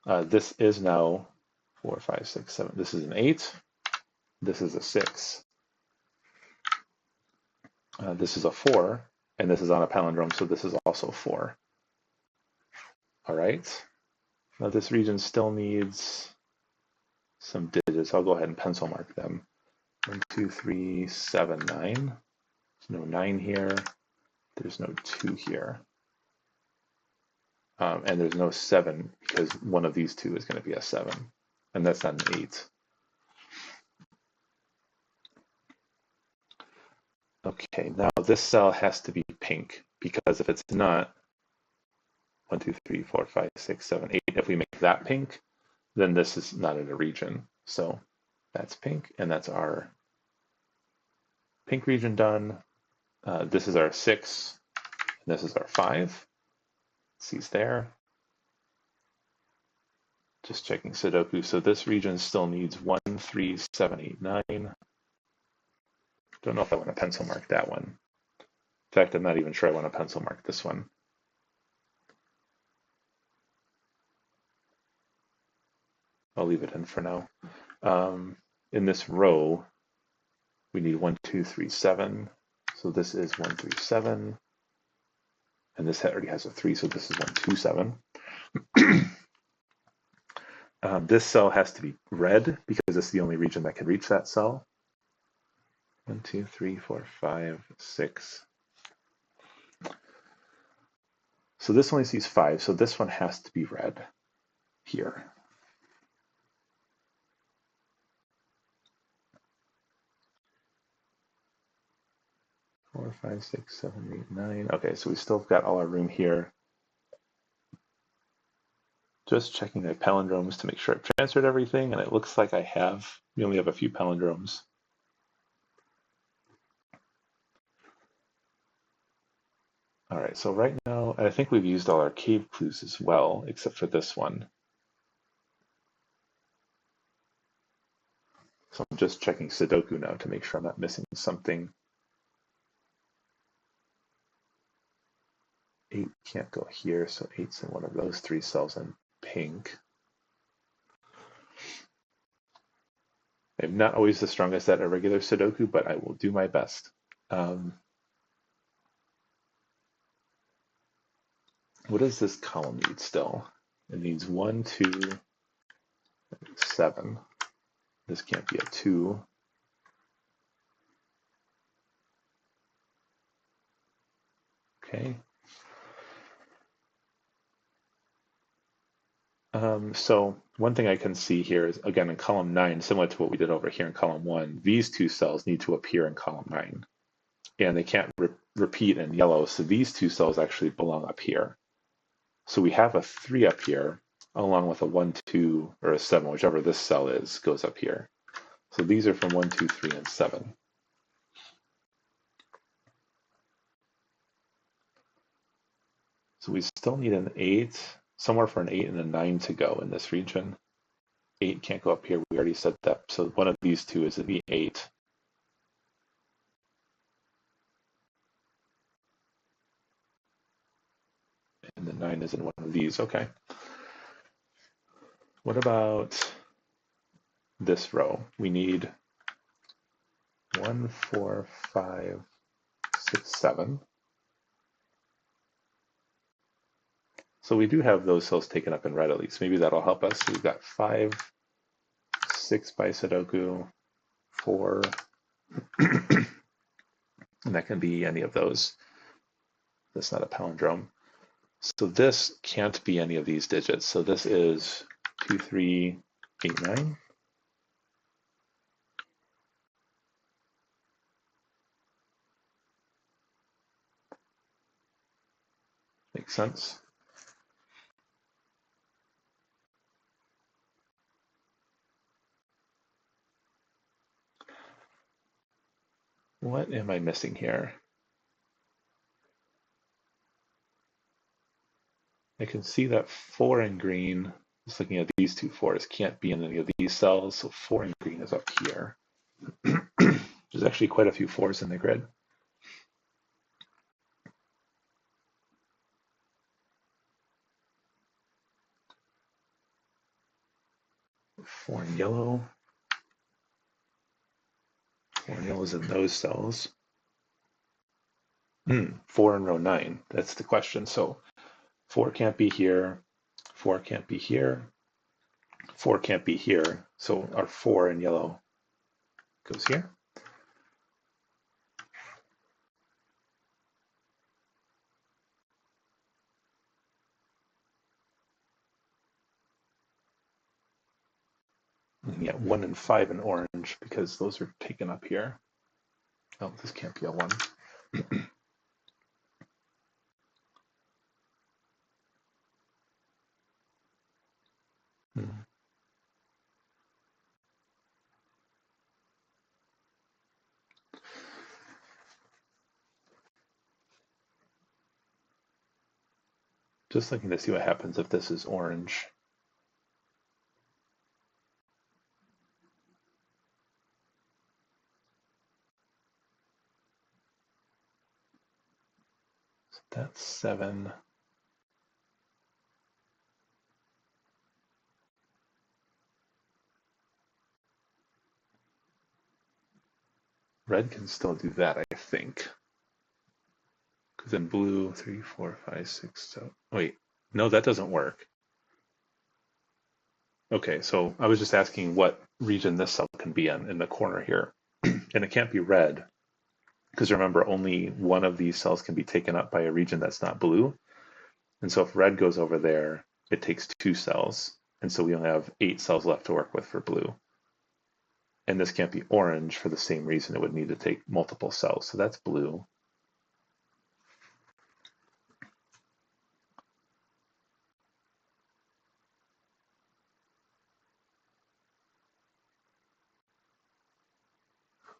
This is now 4, 5, 6, 7. This is an 8. This is a 6. This is a 4, and this is on a palindrome, so this is also 4. All right. Now this region still needs some digits. I'll go ahead and pencil mark them. 1, 2, 3, 7, 9. There's no 9 here. There's no 2 here. And there's no 7 because one of these 2 is going to be a 7. And that's not an 8. Okay, now this cell has to be pink because if it's not, 1, 2, 3, 4, 5, 6, 7, 8, if we make that pink, then this is not in a region. So that's pink, and that's our pink region done. This is our 6, and this is our 5. C's there. Just checking Sudoku. So this region still needs 1, 3, 7, 8, 9. Don't know if I want to pencil mark that one. In fact, I'm not even sure I want to pencil mark this one. I'll leave it in for now. In this row, we need 1, 2, 3, 7. So this is 1, 3, 7. And this already has a 3, so this is 1, 2, 7. This cell has to be red because it's the only region that can reach that cell. 1, 2, 3, 4, 5, 6. So this only sees 5, so this one has to be red here. Four, 5, 6, 7, 8, 9. Okay, so we still got all our room here. Just checking the palindromes to make sure I've transferred everything, and it looks like I have. We only have a few palindromes. All right, so right now, I think we've used all our cave clues as well, except for this one. So I'm just checking Sudoku now to make sure I'm not missing something. 8 can't go here, so 8's in one of those 3 cells in pink. I'm not always the strongest at a regular Sudoku, but I will do my best. What does this column need still? It needs 1, 2, 7. This can't be a 2. Okay. So one thing I can see here is, again, in column 9, similar to what we did over here in column 1, these 2 cells need to appear in column 9. And they can't repeat in yellow, so these 2 cells actually belong up here. So we have a 3 up here, along with a 1, 2, or a 7, whichever this cell is, goes up here. So these are from 1, 2, 3, and 7. So we still need an 8, somewhere for an 8 and a 9 to go in this region. 8 can't go up here, we already said that. So one of these 2 is the 8. And the 9 is in one of these, okay. What about this row? We need 1, 4, 5, 6, 7. So we do have those cells taken up in red at least. Maybe that'll help us. We've got 5, 6 by Sudoku, 4, and that can be any of those. That's not a palindrome. So this can't be any of these digits. So this is 2, 3, 8, 9. Makes sense. What am I missing here? I can see that 4 in green, just looking at these 2 4s, can't be in any of these cells, so 4 in green is up here. There's actually quite a few 4s in the grid. Four in yellow. 4 in yellow is in those cells. 4 in row 9, that's the question. So 4 can't be here, 4 can't be here, 4 can't be here. So our 4 in yellow goes here. And you get 1 and 5 in orange because those are taken up here. Oh, this can't be a 1. Just looking to see what happens if this is orange. So that's 7. Red can still do that, I think. Because then blue, 3, 4, 5, 6, 7. Wait, no, that doesn't work. Okay, so I was just asking what region this cell can be in the corner here. And it can't be red, because remember, only one of these cells can be taken up by a region that's not blue. And so if red goes over there, it takes 2 cells. And so we only have 8 cells left to work with for blue. And this can't be orange for the same reason. It would need to take multiple cells. So that's blue.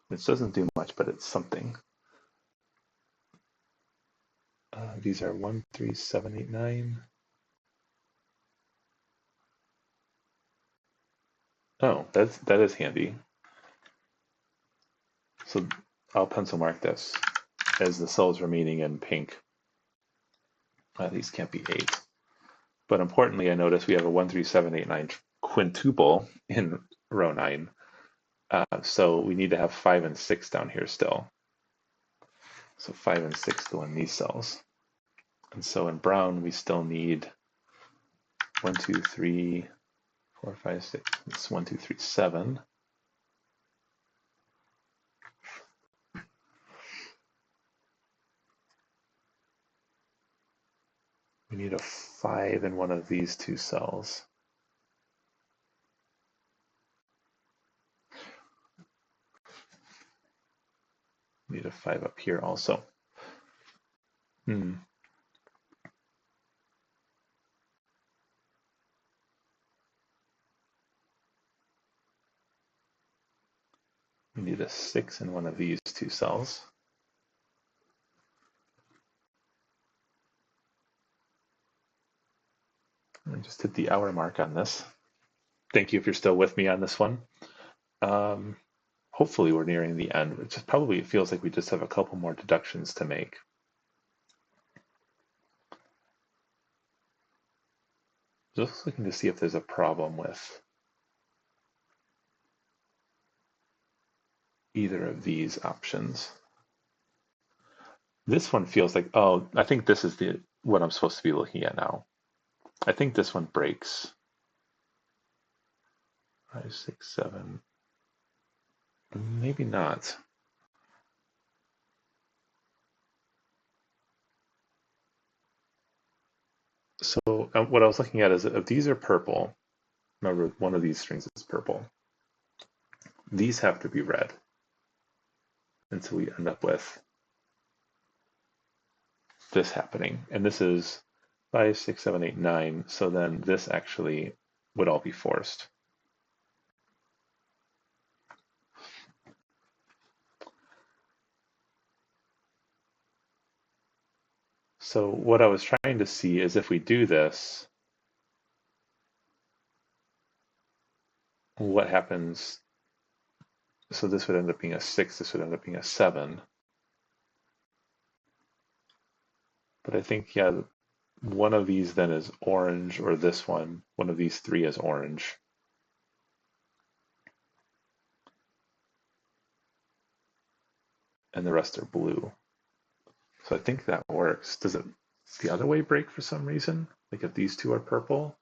This doesn't do much, but it's something. These are 1, 3, 7, 8, 9. Oh, that is handy. So I'll pencil mark this as the cells remaining in pink. These can't be 8. But importantly, I notice we have a 1, 3, 7, 8, 9 quintuple in row 9. So we need to have 5 and 6 down here still. So 5 and 6 go in these cells. And so in brown, we still need 1, 2, 3, 4, 5, 6. It's 1, 2, 3, 7. We need a 5 in one of these two cells. We need a 5 up here also. We need a 6 in one of these two cells. I just hit the hour mark on this. Thank you if you're still with me on this one. Hopefully we're nearing the end. It just probably feels like we just have a couple more deductions to make. Just looking to see if there's a problem with either of these options. This one feels like, oh, I think this is what I'm supposed to be looking at now. I think this one breaks. 5, 6, 7. Maybe not. So what I was looking at is if these are purple, remember one of these strings is purple, these have to be red. And so we end up with this happening. And this is 5, 6, 7, 8, 9. So then this actually would all be forced. So what I was trying to see is if we do this, what happens? So this would end up being a 6, this would end up being a 7. But I think, yeah, one of these then is orange, or this one of these 3 is orange. And the rest are blue. So I think that works. Does it the other way break for some reason? Like if these two are purple?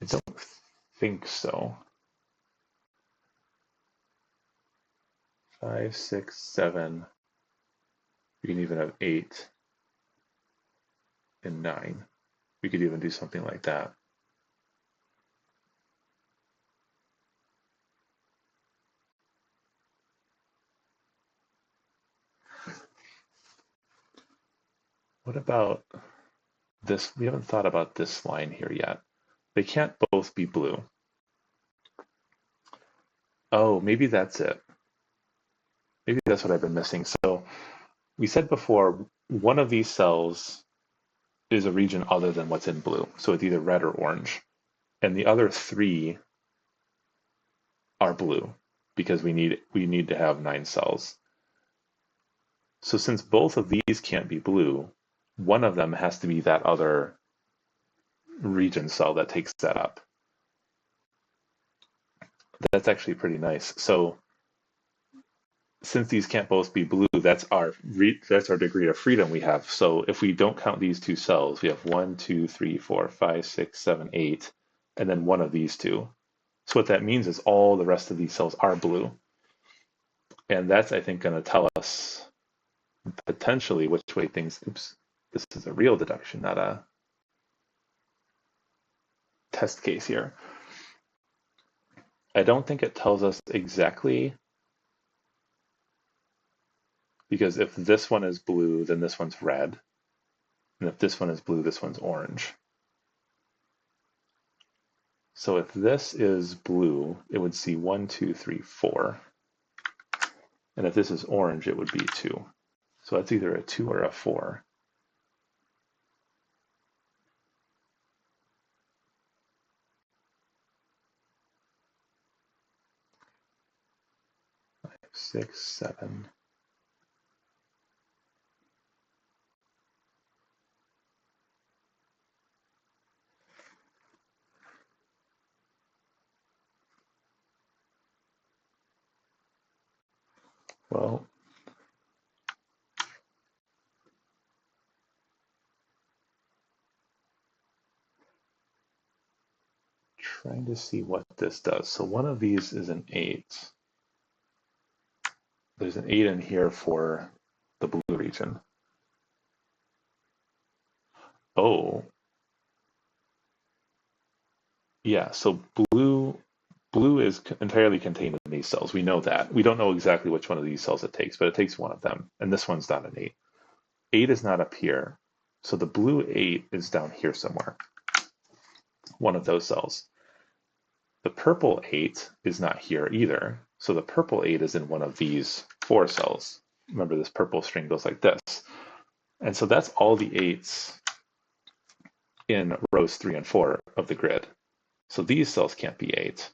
I don't think so. 5, 6, 7. We can even have 8 and 9. We could even do something like that. What about this? We haven't thought about this line here yet. They can't both be blue. Oh, maybe that's it. Maybe that's what I've been missing. So we said before, one of these cells is a region other than what's in blue. So it's either red or orange. And the other 3 are blue because we need to have 9 cells. So since both of these can't be blue, one of them has to be that other region cell that takes that up. That's actually pretty nice. So since these can't both be blue, that's our degree of freedom we have. So if we don't count these two cells, we have 1, 2, 3, 4, 5, 6, 7, 8, and then one of these two. So what that means is all the rest of these cells are blue. And that's, I think, going to tell us potentially which way things, oops, this is a real deduction, not a test case here. I don't think it tells us exactly, because if this one is blue, then this one's red. And if this one is blue, this one's orange. So if this is blue, it would see 1, 2, 3, 4. And if this is orange, it would be 2. So that's either a 2 or a 4. 6, 7. Well, trying to see what this does. So one of these is an 8. There's an 8 in here for the blue region. Oh, yeah, so blue is entirely contained in these cells. We know that. We don't know exactly which one of these cells it takes, but it takes one of them. And this one's not an 8. 8 is not up here. So the blue 8 is down here somewhere. One of those cells. The purple 8 is not here either. So the purple 8 is in one of these 4 cells. Remember, this purple string goes like this. And so that's all the 8s in rows 3 and 4 of the grid. So these cells can't be 8.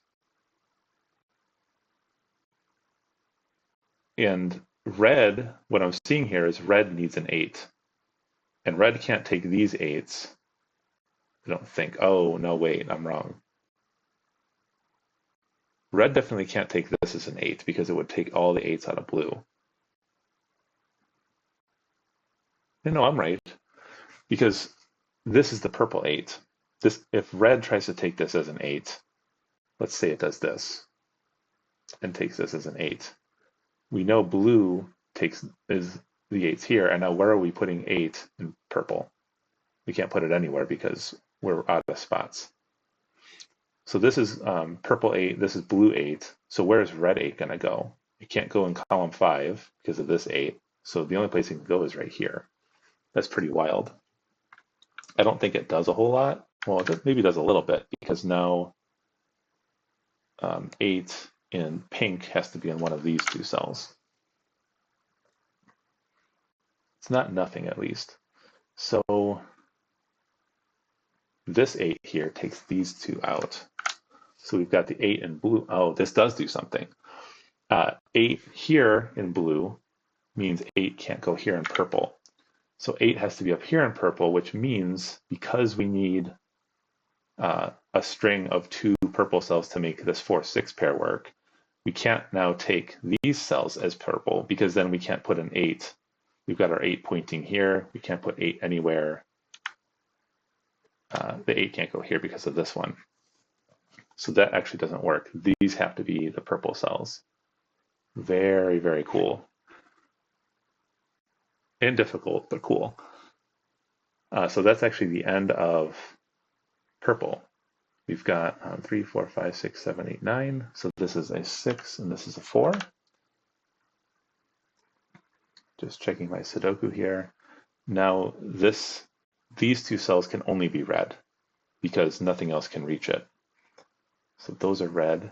And red, what I'm seeing here is red needs an 8. And red can't take these 8s. I don't think, oh, no, wait, I'm wrong. Red definitely can't take this as an 8 because it would take all the 8s out of blue. No, I'm right. Because this is the purple 8. If red tries to take this as an 8, let's say it does this and takes this as an 8. We know blue is the 8s here, and now where are we putting 8 in purple? We can't put it anywhere because we're out of spots. So this is purple 8, this is blue 8. So where is red 8 going to go? It can't go in column 5 because of this 8. So the only place it can go is right here. That's pretty wild. I don't think it does a whole lot. Well, it maybe does a little bit because now 8 in pink has to be in one of these 2 cells. It's not nothing, at least. So this 8 here takes these 2 out. So we've got the 8 in blue. Oh, this does do something. 8 here in blue means 8 can't go here in purple. So 8 has to be up here in purple, which means because we need a string of 2 purple cells to make this 4-6 pair work, we can't now take these cells as purple because then we can't put an 8. We've got our 8 pointing here. We can't put 8 anywhere. The 8 can't go here because of this one. So that actually doesn't work. These have to be the purple cells. Very, very cool. And difficult, but cool. So that's actually the end of purple. We've got 3, 4, 5, 6, 7, 8, 9. So this is a 6 and this is a 4. Just checking my Sudoku here. Now these 2 cells can only be red because nothing else can reach it. So those are red.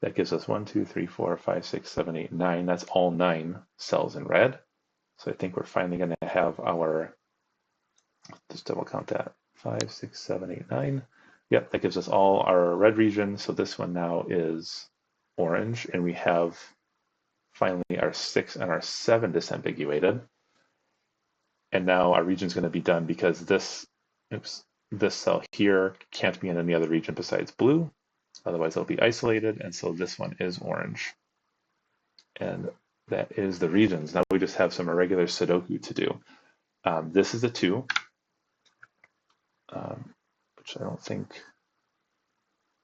That gives us 1, 2, 3, 4, 5, 6, 7, 8, 9. That's all 9 cells in red. So I think we're finally going to have our, just double count that, 5, 6, 7, 8, 9. Yep, that gives us all our red region. So this one now is orange, and we have finally our 6 and our 7 disambiguated. And now our region is going to be done because this cell here can't be in any other region besides blue. Otherwise, it'll be isolated. And so this one is orange. And that is the regions. Now we just have some irregular Sudoku to do. This is a 2, which I don't think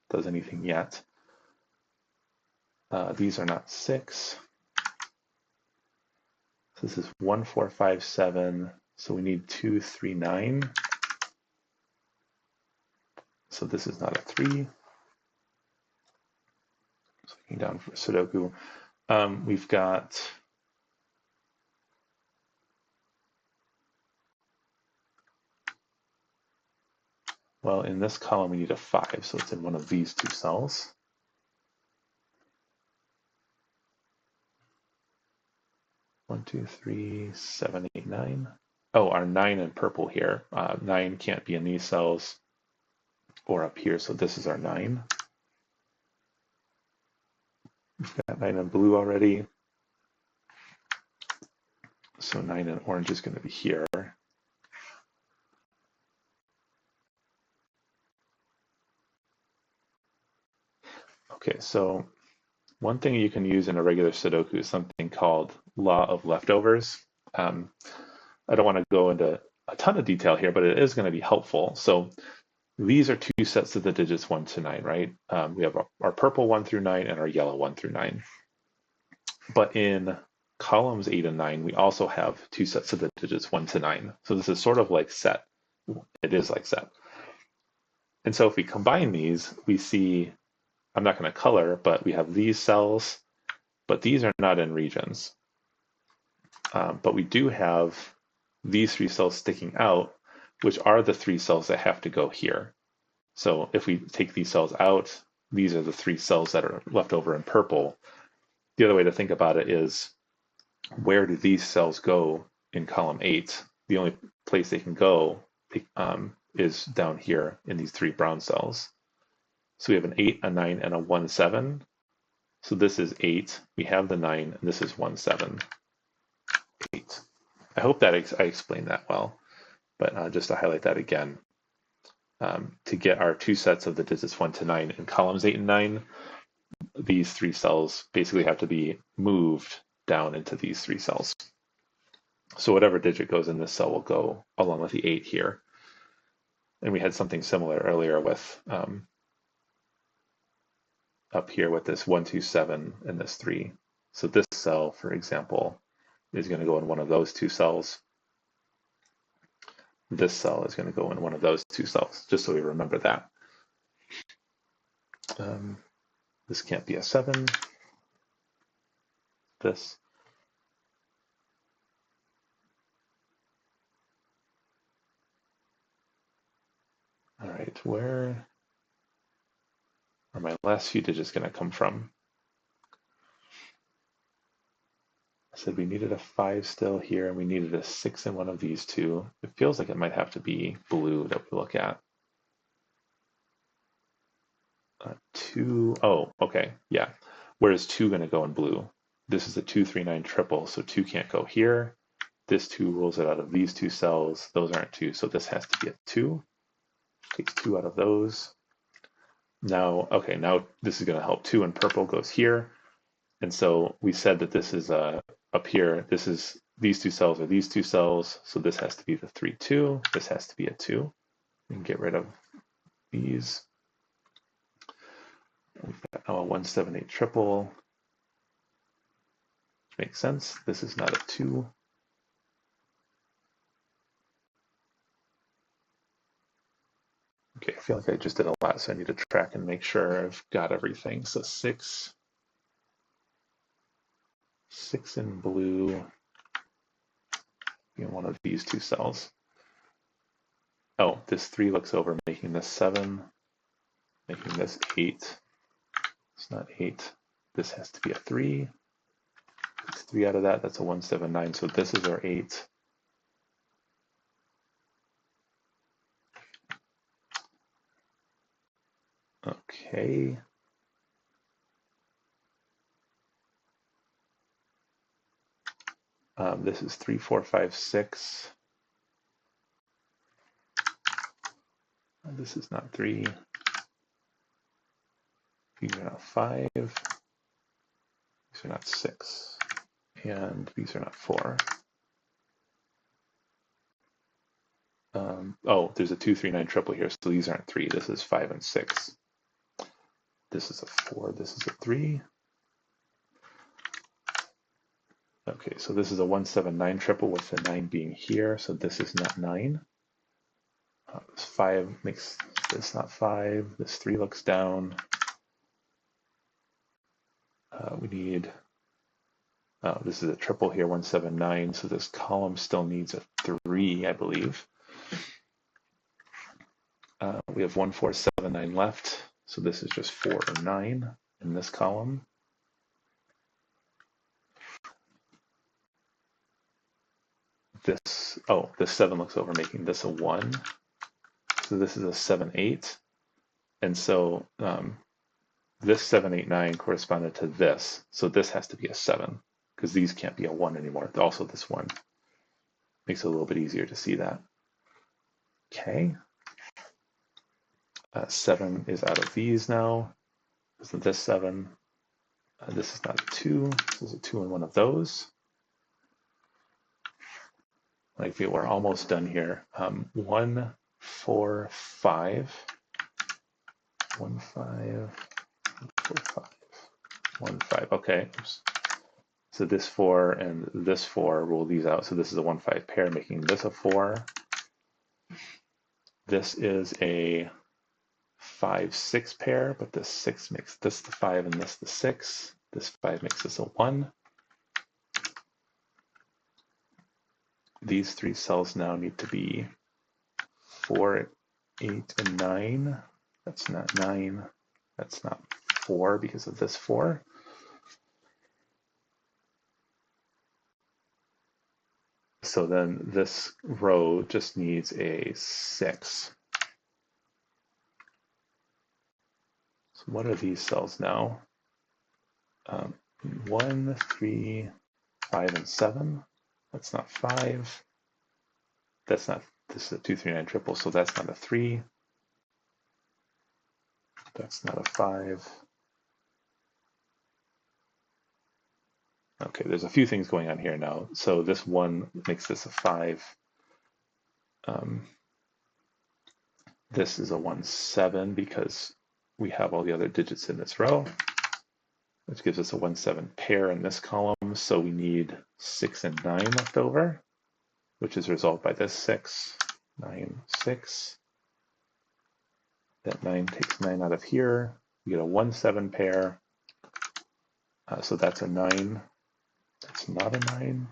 does anything yet. These are not 6. So this is 1, 4, 5, 7. So we need 2, 3, 9. So this is not a 3. So looking down for Sudoku. We've got well, in this column we need a 5, so it's in one of these 2 cells. One, 2, 3, 7, 8, 9. Oh, our 9 in purple here. 9 can't be in these cells or up here, so this is our 9. We've got 9 in blue already. So 9 in orange is going to be here. Okay, so one thing you can use in a regular Sudoku is something called law of leftovers. I don't want to go into a ton of detail here, but it is going to be helpful. So these are two sets of the digits 1 to 9, right? We have our purple 1 through 9 and our yellow 1 through 9. But in columns 8 and 9, we also have two sets of the digits 1 to 9. So this is sort of like set. It is like set. And so if we combine these, we see, I'm not going to color, but we have these cells, but these are not in regions. But we do have these 3 cells sticking out, which are the 3 cells that have to go here. So if we take these cells out, these are the 3 cells that are left over in purple. The other way to think about it is, where do these cells go in column 8? The only place they can go is down here in these 3 brown cells. So we have an 8, a 9, and a 1, 7. So this is 8. We have the 9, and this is 1, 7, 8. I hope that I explained that well, but just to highlight that again, to get our 2 sets of the digits 1 to 9 in columns 8 and 9, these 3 cells basically have to be moved down into these 3 cells. So whatever digit goes in this cell will go along with the 8 here. And we had something similar earlier with up here with this 1, 2, 7 and this 3. So this cell, for example, is going to go in one of those 2 cells. This cell is going to go in one of those 2 cells, just so we remember that. This can't be a 7. This. All right, where are my last few digits going to come from? I said we needed a 5 still here, and we needed a 6 in one of these 2. It feels like it might have to be blue that we look at. 2, oh, okay, yeah. Where is 2 going to go in blue? This is a 2, 3, 9 triple, so 2 can't go here. This 2 rules it out of these 2 cells. Those aren't 2, so this has to be a 2. Takes 2 out of those. Now, okay, now this is going to help. 2 in purple goes here. And so we said that this is up here. This is, these 2 cells are these 2 cells. So this has to be the 3, 2. This has to be a 2. We can get rid of these. We've got a 1, 7, 8 triple. Which makes sense. This is not a 2. Okay, I feel like I just did a lot, so I need to track and make sure I've got everything. So 6 in blue in one of these 2 cells. Oh, this 3 looks over, making this 7, making this 8. It's not 8. This has to be a 3. It's 3 out of that. That's a 1, 7, 9. So this is our 8. Okay. This is 3, 4, 5, 6. This is not 3. These are not 5. These are not 6. And these are not 4. Oh, there's a 2, 3, 9 triple here, so these aren't 3. This is 5 and 6. This is a 4. This is a 3. Okay, so this is a 1, 7, 9 triple with the 9 being here, so this is not 9. This 5 makes this not 5. This 3 looks down. We need, this is a triple here, 1, 7, 9, so this column still needs a 3, I believe. We have 1, 4, 7, 9 left, so this is just 4 or 9 in this column. This, oh, this 7 looks over, making this a 1. So this is a 7, 8. And so this 7, 8, 9 corresponded to this. So this has to be a 7, because these can't be a 1 anymore. Also this 1. Makes it a little bit easier to see that. Okay. 7 is out of these now. So this 7. This is not a 2. This is a 2 in one of those. Like we're almost done here. 1, 4, 5. 1, 5, 4, 5, 1, 5. Okay. Oops. So this 4 and this 4 rule these out. So this is a 1, 5 pair, making this a 4. This is a 5, 6 pair, but this 6 makes this the 5 and this the 6. This 5 makes this a 1. These 3 cells now need to be 4, 8, and 9. That's not 9. That's not 4 because of this 4. So then this row just needs a 6. So what are these cells now? 1, 3, 5, and 7. That's not 5. That's not, this is a 2, 3, 9 triple, so that's not a 3. That's not a 5. Okay, there's a few things going on here now. So this 1 makes this a 5. This is a 1, 7 because we have all the other digits in this row, which gives us a 1, 7 pair in this column. So we need 6 and 9 left over, which is resolved by this 6, 9, 6. That 9 takes 9 out of here. We get a 1, 7 pair. So that's a 9. That's not a 9.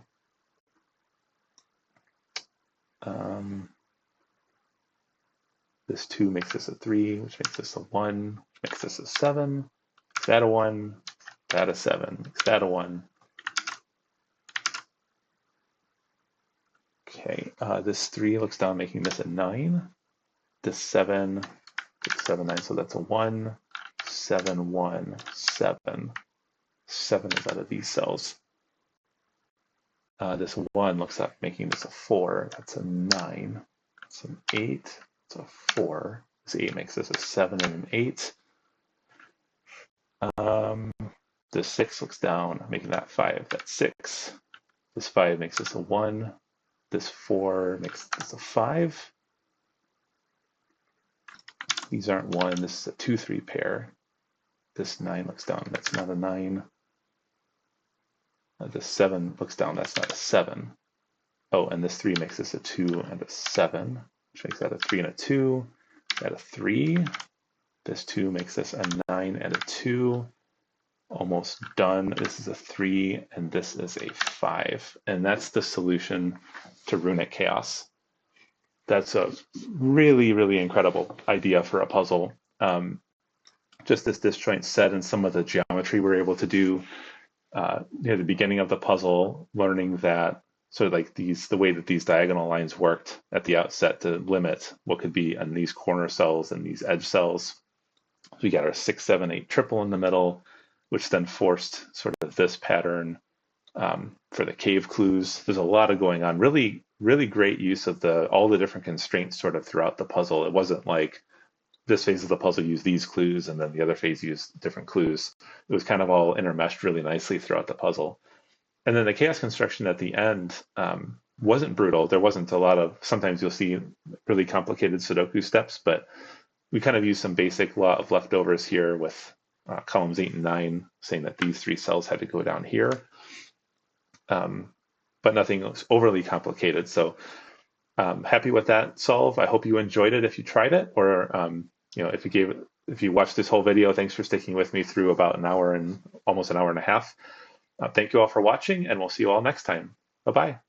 This 2 makes this a 3, which makes this a 1, which makes this a 7. Makes that a 1, that a 7, makes that a 1. Okay, this 3 looks down, making this a 9. This 7, 6, 7, 9, so that's a 1, 7, 1, 7. 7 is out of these cells. This 1 looks up, making this a 4. That's a 9. It's an 8. It's a 4. This 8 makes this a 7 and an 8. This 6 looks down, making that 5. That's 6. This 5 makes this a 1. This 4 makes this a 5. These aren't 1. This is a 2, 3 pair. This 9 looks down. That's not a 9. This 7 looks down. That's not a 7. Oh, and this 3 makes this a 2 and a 7, which makes that a 3 and a 2. That a 3. This 2 makes this a 9 and a 2. Almost done. This is a 3, and this is a 5. And that's the solution to Runic Chaos. That's a really, really incredible idea for a puzzle. Just this disjoint set and some of the geometry we're able to do near the beginning of the puzzle, learning that sort of like the way that these diagonal lines worked at the outset to limit what could be on these corner cells and these edge cells. So we got our 6, 7, 8 triple in the middle, which then forced sort of this pattern for the cave clues. There's a lot of going on. Really, really great use of all the different constraints sort of throughout the puzzle. It wasn't like this phase of the puzzle used these clues and then the other phase used different clues. It was kind of all intermeshed really nicely throughout the puzzle. And then the chaos construction at the end wasn't brutal. There wasn't a lot of, sometimes you'll see really complicated Sudoku steps, but we kind of used some basic law of leftovers here with columns 8 and 9, saying that these 3 cells had to go down here. But nothing overly complicated. So happy with that solve. I hope you enjoyed it if you tried it, or if you watched this whole video, thanks for sticking with me through about an hour and almost an hour and a half. Thank you all for watching, and we'll see you all next time. Bye-bye.